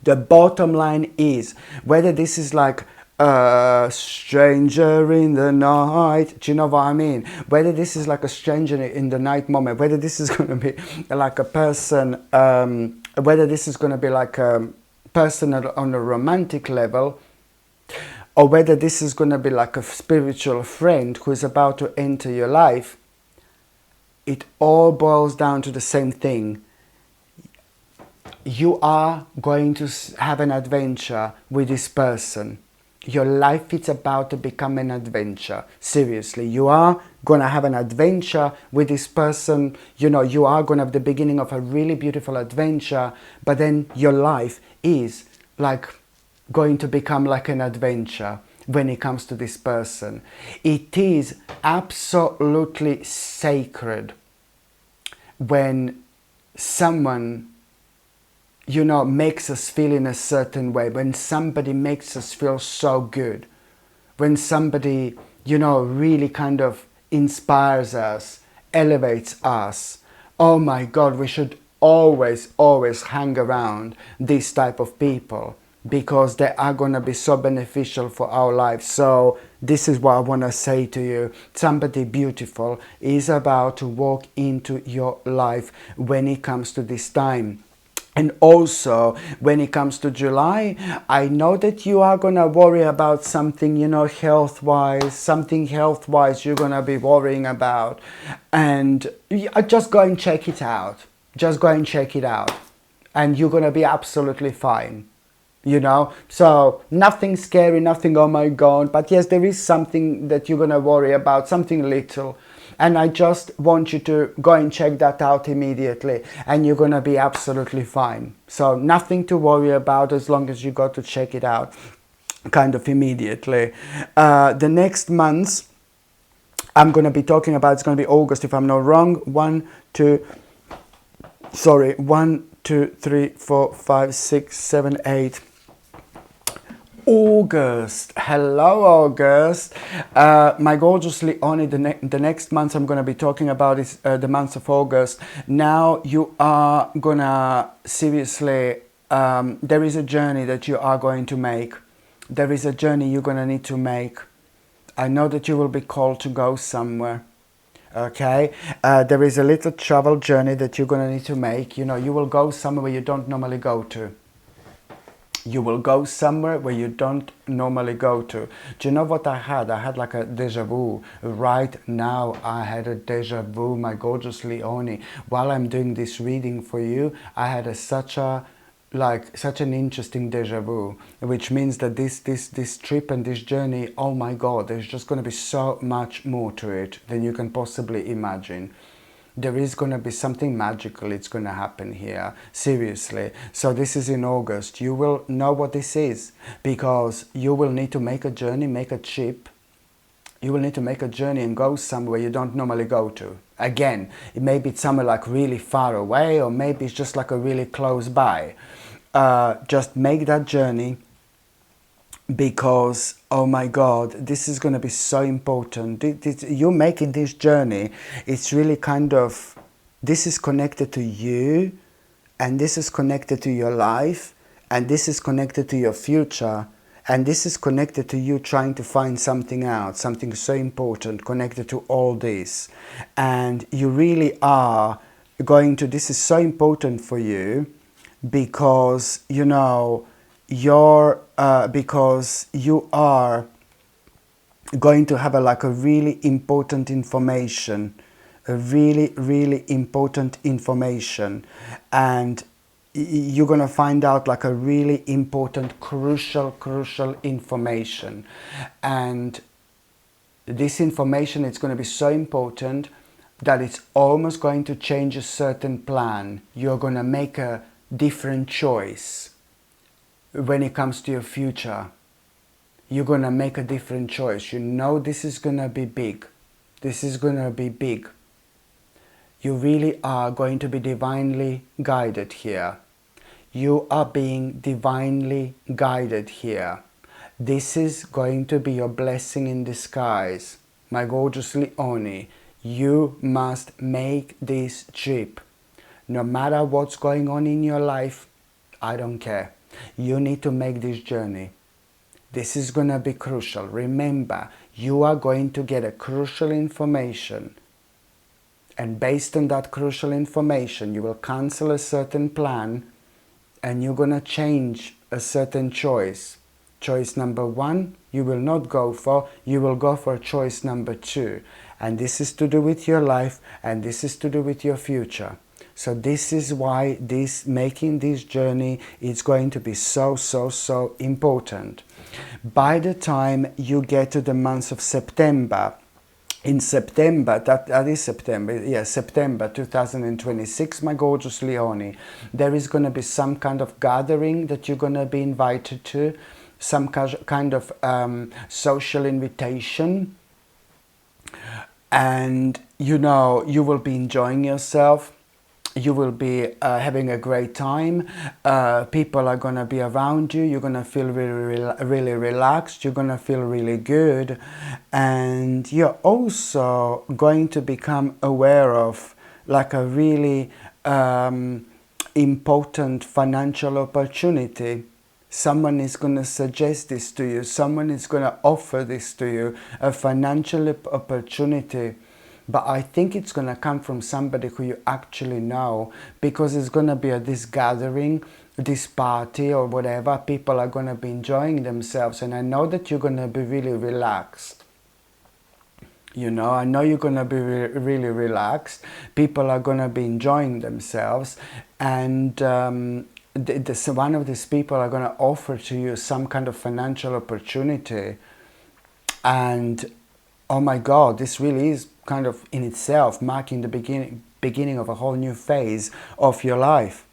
The bottom line is, whether this is like a stranger in the night, do you know what I mean? Whether this is like a stranger in the night moment, whether this is going to be like a person, whether this is going to be like a person on a romantic level, or whether this is going to be like a spiritual friend who is about to enter your life, it all boils down to the same thing. You are going to have an adventure with this person. Your life is about to become an adventure. Seriously, you are going to have an adventure with this person. You know, you are going to have the beginning of a really beautiful adventure, but then your life is like going to become like an adventure when it comes to this person. It is absolutely sacred when someone, you know, makes us feel in a certain way, when somebody makes us feel so good, when somebody, you know, really kind of inspires us, elevates us. Oh my God, we should always hang around this type of people, because they are going to be so beneficial for our lives. So this is what I want to say to you. Somebody beautiful is about to walk into your life when it comes to this time. And also, when it comes to July, I know that you are going to worry about something, you know, something health-wise you're going to be worrying about. And just go and check it out. Just go and check it out. And you're going to be absolutely fine. You know, so nothing scary, nothing, oh my God. But yes, there is something that you're going to worry about, something little. And I just want you to go and check that out immediately, and you're going to be absolutely fine. So nothing to worry about as long as you go to check it out kind of immediately. The next months I'm going to be talking about, it's going to be August if I'm not wrong. 1, 2, 3, 4, 5, 6, 7, 8. August. Hello, August. My gorgeous Leonie, the next month I'm going to be talking about is the month of August. Now you are going to seriously, there is a journey that you are going to make. There is a journey you're going to need to make. I know that you will be called to go somewhere. Okay, there is a little travel journey that you're going to need to make. You know, you will go somewhere where you don't normally go to. You will go somewhere where you don't normally go to. Do you know what I had? I had like a deja vu. Right now I had a deja vu, my gorgeous Leonie. While I'm doing this reading for you, I had such an interesting deja vu, which means that this trip and this journey, oh my God, there's just going to be so much more to it than you can possibly imagine. There is going to be something magical, it's going to happen here, seriously. So this is in August. You will know what this is, because you will need to make a journey, make a trip. You will need to make a journey and go somewhere you don't normally go to. Again, maybe it's somewhere like really far away, or maybe it's just like a really close by. Just make that journey, because oh my God, this is going to be so important. You making this journey, it's really kind of, this is connected to you, and this is connected to your life, and this is connected to your future, and this is connected to you trying to find something out, something so important connected to all this. And you really are going to, this is so important for you, because you know because you are going to have a really important information, really important information, and you're going to find out like a really important, crucial information. And this information, it's going to be so important that it's almost going to change a certain plan. You're going to make a different choice when it comes to your future. You're going to make a different choice. You know this is going to be big. This is going to be big. You really are going to be divinely guided here. You are being divinely guided here. This is going to be your blessing in disguise. My gorgeous Leonie, you must make this trip. No matter what's going on in your life, I don't care. You need to make this journey. This is going to be crucial. Remember, you are going to get a crucial information. And based on that crucial information, you will cancel a certain plan, and you're going to change a certain choice. choice number 1 you will not go for, you will go for choice number 2. And this is to do with your life, and this is to do with your future. So this is why making this journey is going to be so important. By the time you get to the month of September, in September, that is September, yes, September 2026, my gorgeous Leonie, there is going to be some kind of gathering that you're going to be invited to, some kind of social invitation, and you know, you will be enjoying yourself. You will be having a great time. People are going to be around you. You're going to feel really relaxed. You're going to feel really good. And you're also going to become aware of like a really important financial opportunity. Someone is going to suggest this to you. Someone is going to offer this to you, a financial opportunity. But I think it's going to come from somebody who you actually know, because it's going to be at this gathering, this party or whatever. People are going to be enjoying themselves, and I know that you're going to be really relaxed. You know, I know you're going to be really relaxed. People are going to be enjoying themselves, and one of these people are going to offer to you some kind of financial opportunity. And oh my God, this really is kind of in itself marking the beginning of a whole new phase of your life.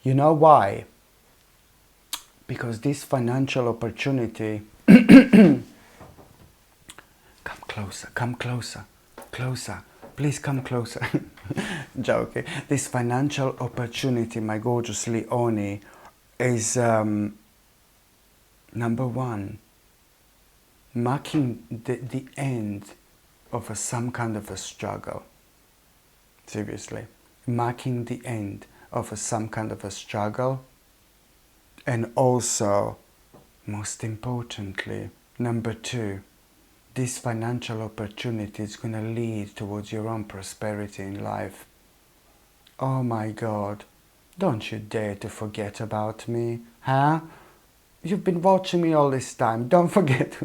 You know why? Because this financial opportunity come closer, please come closer. Joking. This financial opportunity, my gorgeous Leonie, is number 1, marking the end of some kind of a struggle. Seriously, marking the end of some kind of a struggle. And also, most importantly, number 2, this financial opportunity is going to lead towards your own prosperity in life. Oh my God, don't you dare to forget about me, huh? You've been watching me all this time. Don't forget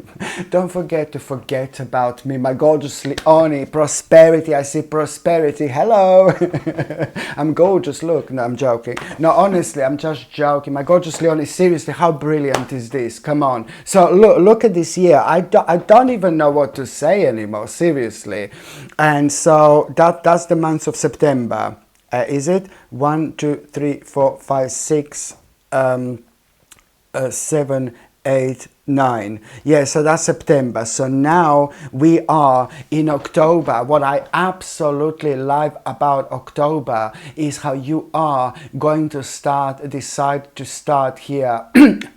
to forget about me, my gorgeous Leonie. Prosperity, I see prosperity. Hello. I'm gorgeous, look. No, I'm joking. No, honestly, I'm just joking. My gorgeous Leonie, seriously, how brilliant is this? Come on. So look at this year. I don't even know what to say anymore, seriously. And so that's the month of September. Is it? 1, 2, 3, 4, 5, 6... 7, 8, 9. Yeah, so that's September. So now we are in October. What I absolutely love about October is how you are going to decide to start here.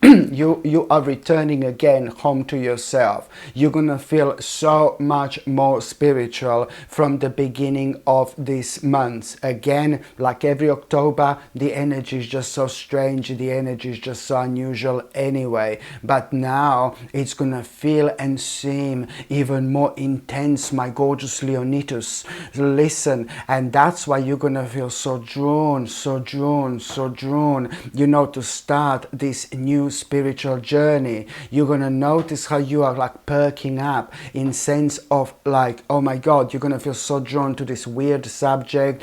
You are returning again home to yourself. You're gonna feel so much more spiritual from the beginning of this month. Again, like every October, the energy is just so strange, the energy is just so unusual anyway. But now it's gonna feel and seem even more intense, my gorgeous Leonitus. Listen, and that's why you're gonna feel so drawn, you know, to start this new spiritual journey. You're gonna notice how you are like perking up in sense of like, oh my God, you're gonna feel so drawn to this weird subject,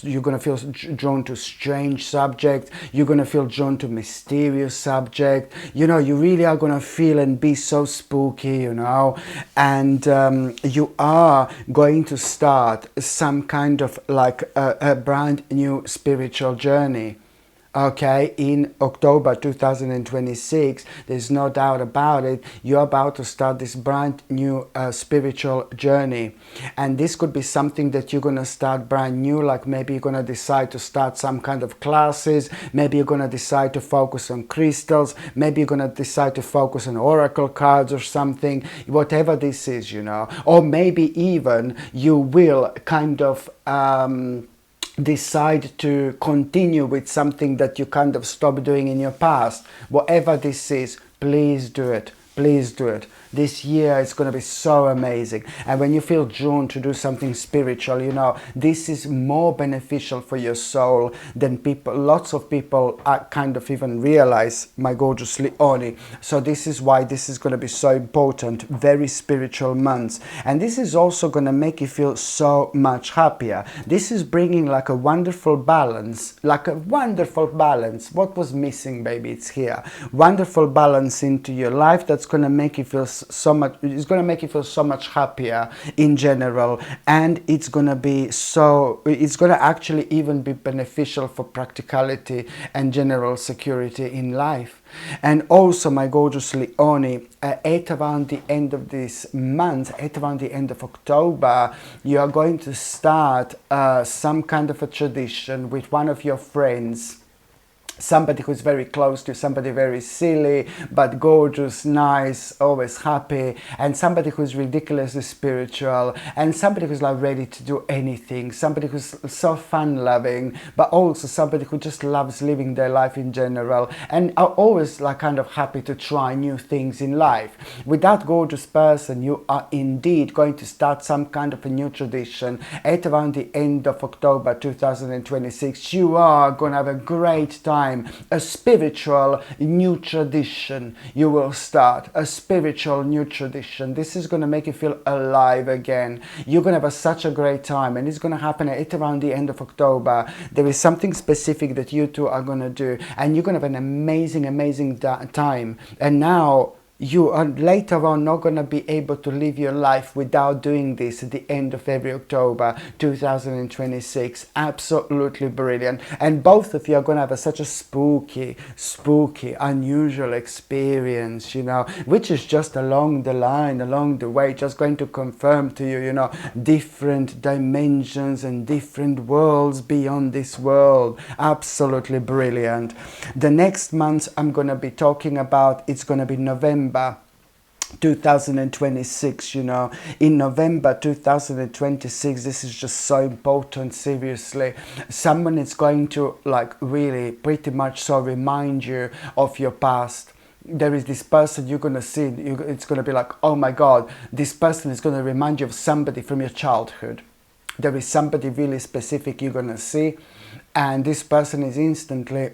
you're gonna feel drawn to strange subject, you're gonna feel drawn to mysterious subject. You know, you really are gonna feel and be so spooky, you know, and you are going to start some kind of like a brand new spiritual journey. Okay, in October 2026, there's no doubt about it, you're about to start this brand new spiritual journey. And this could be something that you're going to start brand new, like maybe you're going to decide to start some kind of classes, maybe you're going to decide to focus on crystals, maybe you're going to decide to focus on oracle cards or something, whatever this is, you know. Or maybe even you will kind of decide to continue with something that you kind of stopped doing in your past. Whatever this is, please do it. Please do it. This year is going to be so amazing. And when you feel drawn to do something spiritual, you know, this is more beneficial for your soul than people, lots of people kind of even realize, my gorgeous Leonie. So this is why this is going to be so important, very spiritual months. And this is also going to make you feel so much happier. This is bringing like a wonderful balance, What was missing, baby? It's here. Wonderful balance into your life that's going to make you feel so much, it's going to make you feel so much happier in general. And it's going to actually even be beneficial for practicality and general security in life. And also, my gorgeous Leonie, at around the end of this month, at around the end of October, you are going to start some kind of a tradition with one of your friends. Somebody who's very close to you, somebody very silly, but gorgeous, nice, always happy, and somebody who's ridiculously spiritual, and somebody who's like ready to do anything, somebody who's so fun-loving, but also somebody who just loves living their life in general, and are always like kind of happy to try new things in life. With that gorgeous person, you are indeed going to start some kind of a new tradition at around the end of October 2026. You are going to have a great time. A spiritual new tradition you will start. A spiritual new tradition. This is going to make you feel alive again. You're going to have such a great time, and it's going to happen at around the end of October. There is something specific that you two are going to do, and you're going to have an amazing time. And now you are later on not going to be able to live your life without doing this at the end of every October 2026. Absolutely brilliant. And both of you are going to have such a spooky, unusual experience, you know, which is just along the line, along the way, just going to confirm to you, you know, different dimensions and different worlds beyond this world. Absolutely brilliant. The next month I'm going to be talking about, it's going to be November 2026, you know. In November 2026, this is just so important, seriously. Someone is going to like really pretty much so remind you of your past. There is this person you're going to see, it's going to be like, oh my God, this person is going to remind you of somebody from your childhood. There is somebody really specific you're going to see, and this person is instantly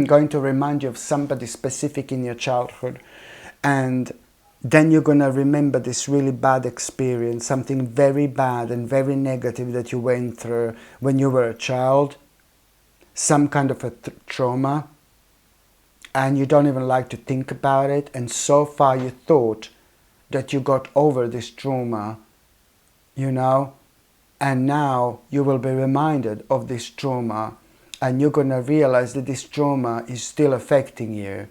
going to remind you of somebody specific in your childhood. And then you're going to remember this really bad experience, something very bad and very negative that you went through when you were a child, some kind of a trauma, and you don't even like to think about it. And so far you thought that you got over this trauma, you know, and now you will be reminded of this trauma, and you're going to realize that this trauma is still affecting you.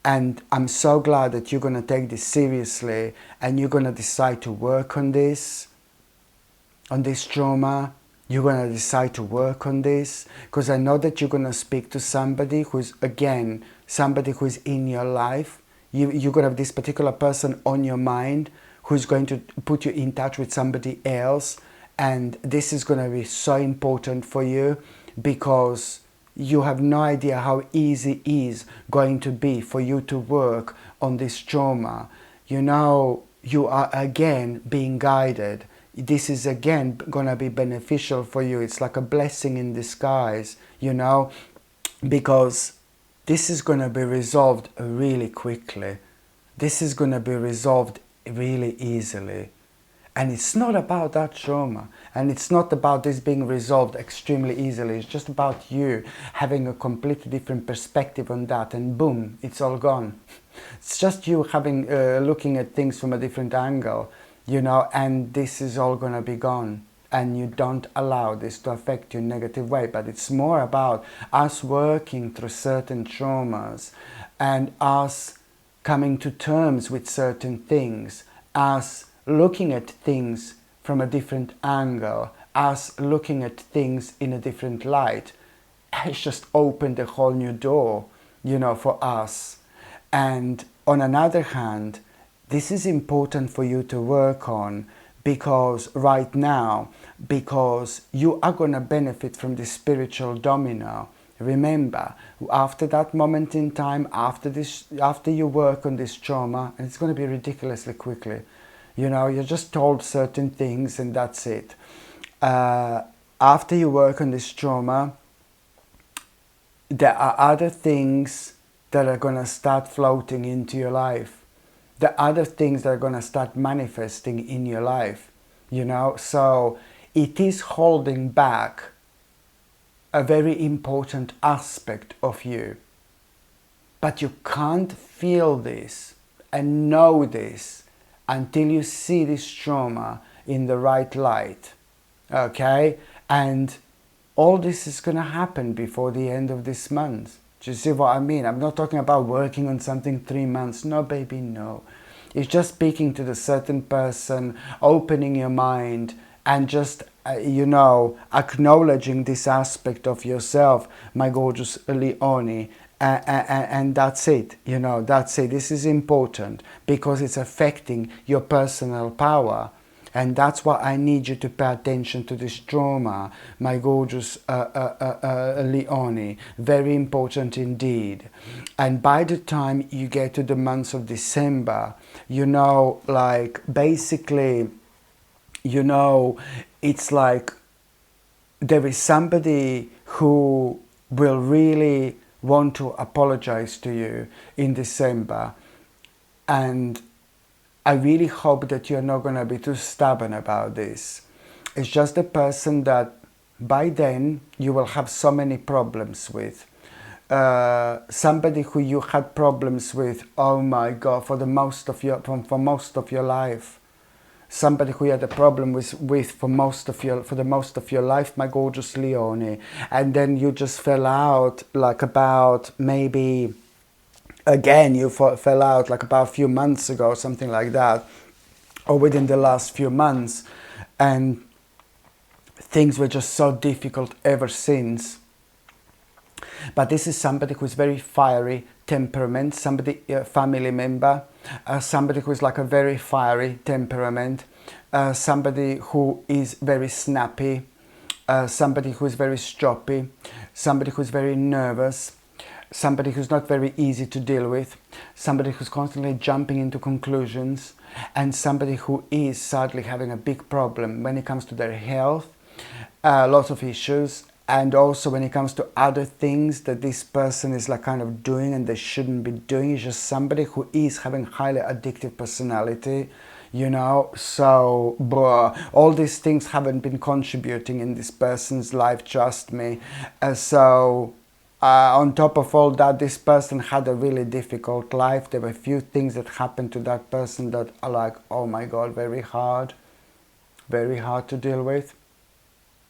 And I'm so glad that you're going to take this seriously, and you're going to decide to work on this trauma. You're going to decide to work on this, because I know that you're going to speak to somebody who's, again, somebody who's in your life. You're going to have this particular person on your mind who's going to put you in touch with somebody else. And this is going to be so important for you, because you have no idea how easy it is going to be for you to work on this trauma. You know, you are again being guided. This is again going to be beneficial for you. It's like a blessing in disguise, you know, because this is going to be resolved really quickly. This is going to be resolved really easily. And it's not about that trauma, and it's not about this being resolved extremely easily. It's just about you having a completely different perspective on that, and boom, it's all gone. It's just you having looking at things from a different angle, you know, and this is all gonna be gone. And you don't allow this to affect you in a negative way. But it's more about us working through certain traumas, and us coming to terms with certain things, us looking at things from a different angle, us looking at things in a different light. It's just opened a whole new door, you know, for us. And on another hand, this is important for you to work on, because right now, because you are going to benefit from this spiritual domino Remember, after that moment in time, after you work on this trauma, and it's going to be ridiculously quickly, you know, you're just told certain things and that's it. After you work on this trauma, there are other things that are going to start floating into your life. There are other things that are going to start manifesting in your life, you know. So it is holding back a very important aspect of you. But you can't feel this and know this until you see this trauma in the right light. Okay? And all this is going to happen before the end of this month. Do you see what I mean? I'm not talking about working on something 3 months. No, baby, no. It's just speaking to the certain person, opening your mind, and just, you know, acknowledging this aspect of yourself, my gorgeous Leonie. And that's it, you know, that's it. This is important because it's affecting your personal power. And that's why I need you to pay attention to this trauma, my gorgeous Leonie. Very important indeed. And by the time you get to the month of December, you know, like basically, you know, it's like there is somebody who will really want to apologize to you in December. And I really hope that you're not going to be too stubborn about this. It's just a person that by then you will have so many problems with. Somebody who you had problems with, oh my God, for most of your life. Somebody who you had a problem with for the most of your life, my gorgeous Leonie. And then you just fell out like about maybe... Again, you fell out like about a few months ago, something like that, or within the last few months, and things were just so difficult ever since. But this is somebody who is very fiery temperament, somebody, a family member, somebody who is like a very fiery temperament, somebody who is very snappy, somebody who is very stroppy, somebody who is very nervous, somebody who's not very easy to deal with, somebody who's constantly jumping into conclusions, and somebody who is sadly having a big problem when it comes to their health, lots of issues, and also when it comes to other things that this person is like kind of doing and they shouldn't be doing. It's just somebody who is having highly addictive personality, you know. So all these things haven't been contributing in this person's life, trust me. On top of all that, this person had a really difficult life. There were a few things that happened to that person that are like, oh my God, very hard to deal with.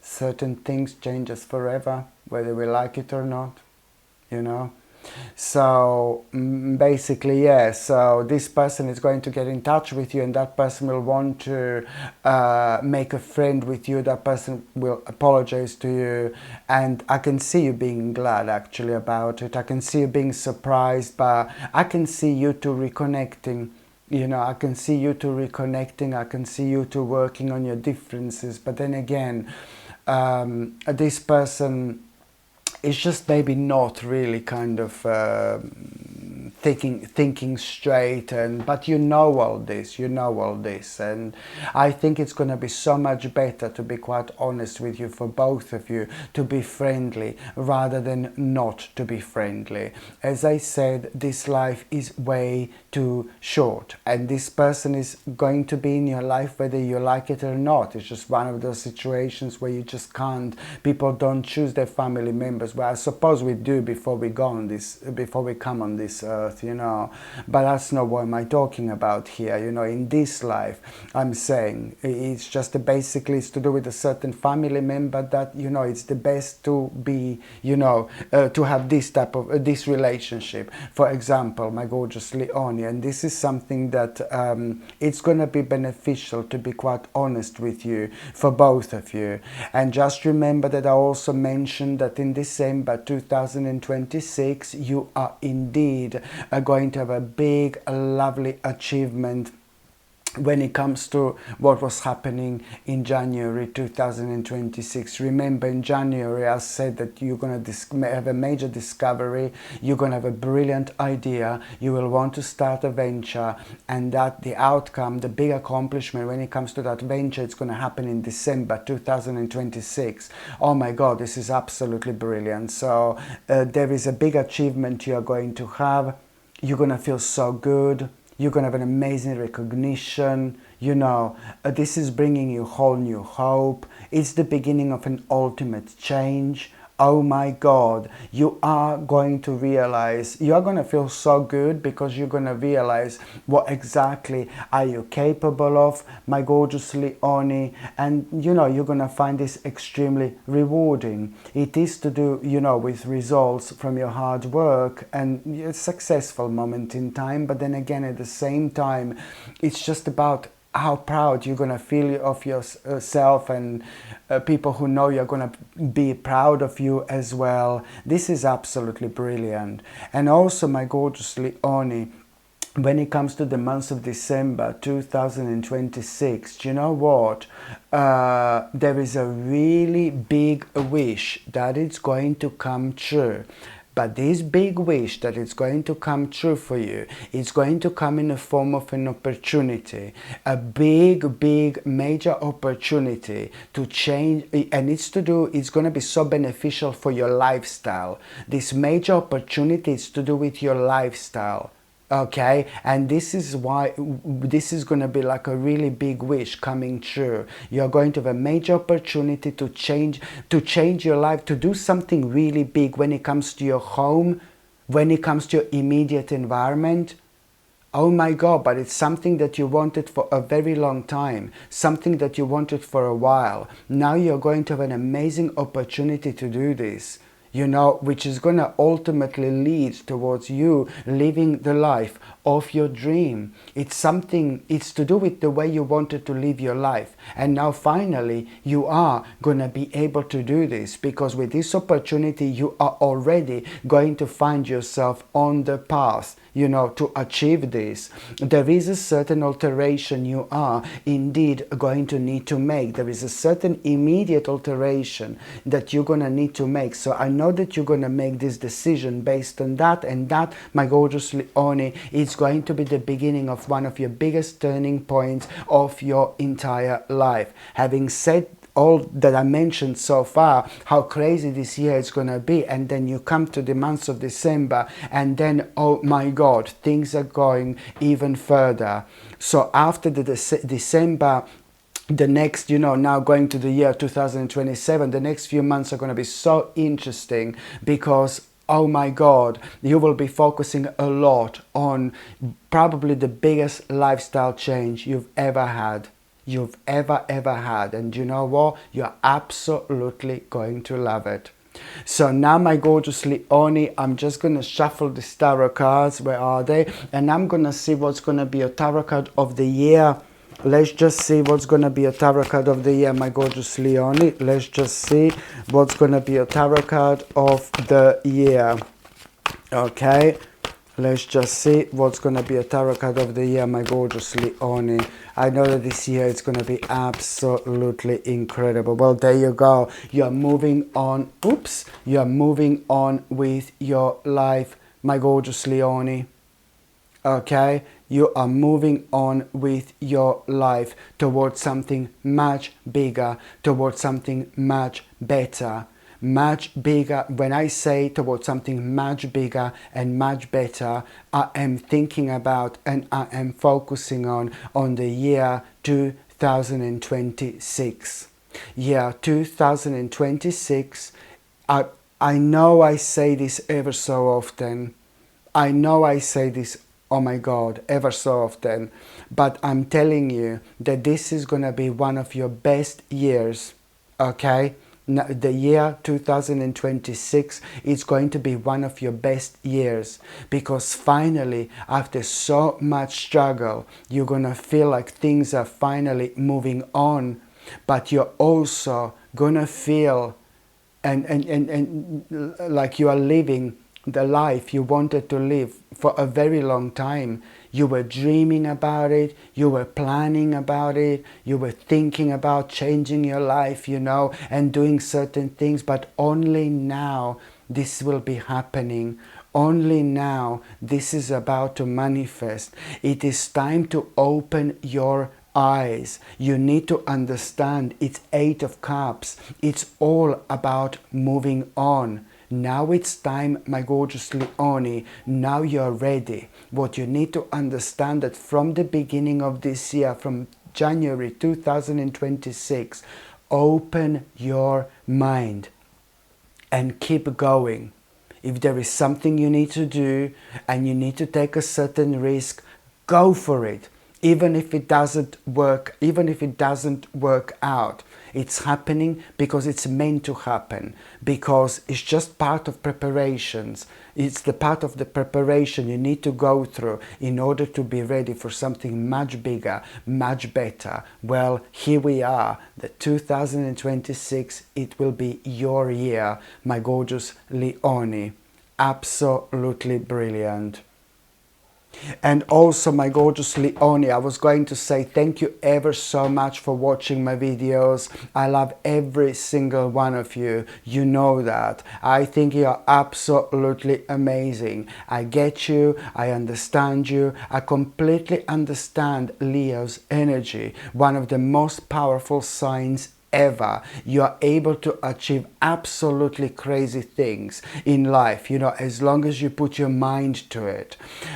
Certain things change us forever, whether we like it or not, you know. So basically, yeah, so this person is going to get in touch with you, and that person will want to make a friend with you. That person will apologize to you, and I can see you being glad actually about it. I can see you being surprised, but I can see you two reconnecting. You know, I can see you two reconnecting. I can see you two working on your differences. But then again, this person is just maybe not really kind of thinking straight, but you know all this, and I think it's going to be so much better, to be quite honest with you, for both of you to be friendly rather than not to be friendly. As I said, this life is way too short, and this person is going to be in your life whether you like it or not. It's just one of those situations where you just can't. People don't choose their family members. Well, I suppose we do before we come on this earth, you know, but that's not what I'm talking about here. You know, in this life, I'm saying it's just basically it's to do with a certain family member that, you know, it's the best to be, you know, to have this type of this relationship. For example, my gorgeous Leonie, and this is something that it's going to be beneficial, to be quite honest with you, for both of you. And just remember that I also mentioned that in December 2026 you are indeed going to have a big lovely achievement when it comes to what was happening in January 2026. Remember, in January I said that you're going to have a major discovery, you're going to have a brilliant idea, you will want to start a venture, and that the outcome, the big accomplishment when it comes to that venture, it's going to happen in December 2026. Oh my God, this is absolutely brilliant. So there is a big achievement you are going to have. You're going to feel so good. You're going to have an amazing recognition. This is bringing you whole new hope. It's the beginning of an ultimate change. Oh my God, you are going to realize, you are going to feel so good because you're going to realize what exactly are you capable of, my gorgeous Leonie, and you're going to find this extremely rewarding. It is to do, with results from your hard work and a successful moment in time, but then again at the same time, it's just about how proud you're going to feel of yourself, and people who know you're going to be proud of you as well. This is absolutely brilliant. And also, my gorgeous Leonie, when it comes to the month of December 2026, do you know what? There is a really big wish that it's going to come true. But this big wish that it's going to come true for you, it's going to come in the form of an opportunity, a big, big, major opportunity to change, and it's going to be so beneficial for your lifestyle. This major opportunity is to do with your lifestyle. Okay, and this is why this is going to be like a really big wish coming true. You're going to have a major opportunity to change your life, to do something really big when it comes to your home, when it comes to your immediate environment. Oh my God, but it's something that you wanted for a very long time, something that you wanted for a while. Now you're going to have an amazing opportunity to do this. Which is going to ultimately lead towards you living the life of your dream. It's to do with the way you wanted to live your life. And now finally, you are going to be able to do this, because with this opportunity, you are already going to find yourself on the path, to achieve this. There is a certain alteration you are indeed going to need to make. There is a certain immediate alteration that you're going to need to make. So I know that you're going to make this decision based on that, and that, my gorgeous Leonie, is going to be the beginning of one of your biggest turning points of your entire life. Having said all that I mentioned so far, how crazy this year is going to be, and then you come to the month of December, and then, oh my God, things are going even further. So after the December, the next, now going to the year 2027, the next few months are going to be so interesting, because oh my God, you will be focusing a lot on probably the biggest lifestyle change you've ever had. Ever had. And you know what? You're absolutely going to love it. So now, my gorgeous Leonie, I'm just going to shuffle the tarot cards. Where are they? And I'm going to see what's going to be a tarot card of the year. Let's just see what's going to be a tarot card of the year, my gorgeous Leonie. Let's just see what's going to be a tarot card of the year. Okay. Let's just see what's going to be a tarot card of the year, my gorgeous Leonie. I know that this year it's going to be absolutely incredible. Well, there you go. You're moving on. Oops. You're moving on with your life, my gorgeous Leonie. Okay? You are moving on with your life towards something much bigger, towards something much better. Much bigger. When I say towards something much bigger and much better, I am thinking about and I am focusing on the year 2026. Year 2026. I know I say this ever so often. I know I say this, oh my God, ever so often. But I'm telling you that this is going to be one of your best years. Okay? The year 2026 is going to be one of your best years, because finally, after so much struggle, you're going to feel like things are finally moving on, but you're also going to feel and like you are living the life you wanted to live for a very long time. You were dreaming about it, you were planning about it, you were thinking about changing your life, you know, and doing certain things, but only now this will be happening. Only now this is about to manifest. It is time to open your eyes. You need to understand it's Eight of Cups. It's all about moving on. Now it's time, my gorgeous Leonie. Now you're ready. What you need to understand that from the beginning of this year, from January 2026, open your mind and keep going. If there is something you need to do and you need to take a certain risk, go for it. Even if it doesn't work, even if it doesn't work out, it's happening because it's meant to happen, because it's just part of preparations. It's the part of the preparation you need to go through in order to be ready for something much bigger, much better. Well, here we are, the 2026, it will be your year, my gorgeous Leonie. Absolutely brilliant. And also, my gorgeous Leonie, I was going to say thank you ever so much for watching my videos. I love every single one of you. You know that. I think you are absolutely amazing. I get you. I understand you. I completely understand Leo's energy. One of the most powerful signs ever. You are able to achieve absolutely crazy things in life, you know, as long as you put your mind to it.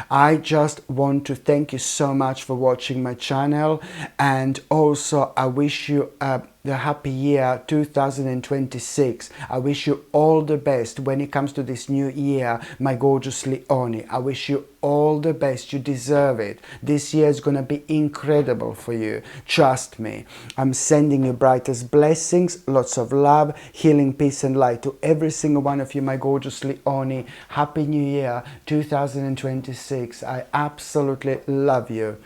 I just want to thank you so much for watching my channel, and also I wish you the happy year 2026. I wish you all the best when it comes to this new year, my gorgeous Leonie. I wish you all the best. You deserve it. This year is going to be incredible for you. Trust me. I'm sending you brightest blessings, lots of love, healing, peace and light to every single one of you, my gorgeous Leonie. Happy New Year 2026. I absolutely love you.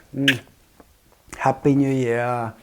Happy New Year.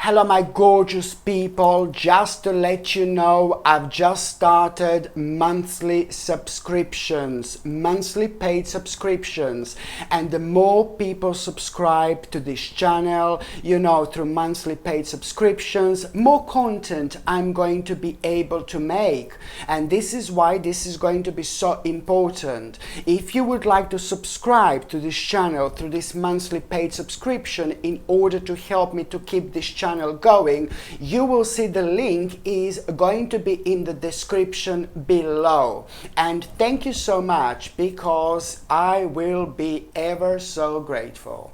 Hello my gorgeous people, just to let you know, I've just started monthly subscriptions, monthly paid subscriptions, and the more people subscribe to this channel, you know, through monthly paid subscriptions, more content I'm going to be able to make. And this is why this is going to be so important. If you would like to subscribe to this channel through this monthly paid subscription in order to help me to keep this channel going, you will see the link is going to be in the description below. And thank you so much, because I will be ever so grateful.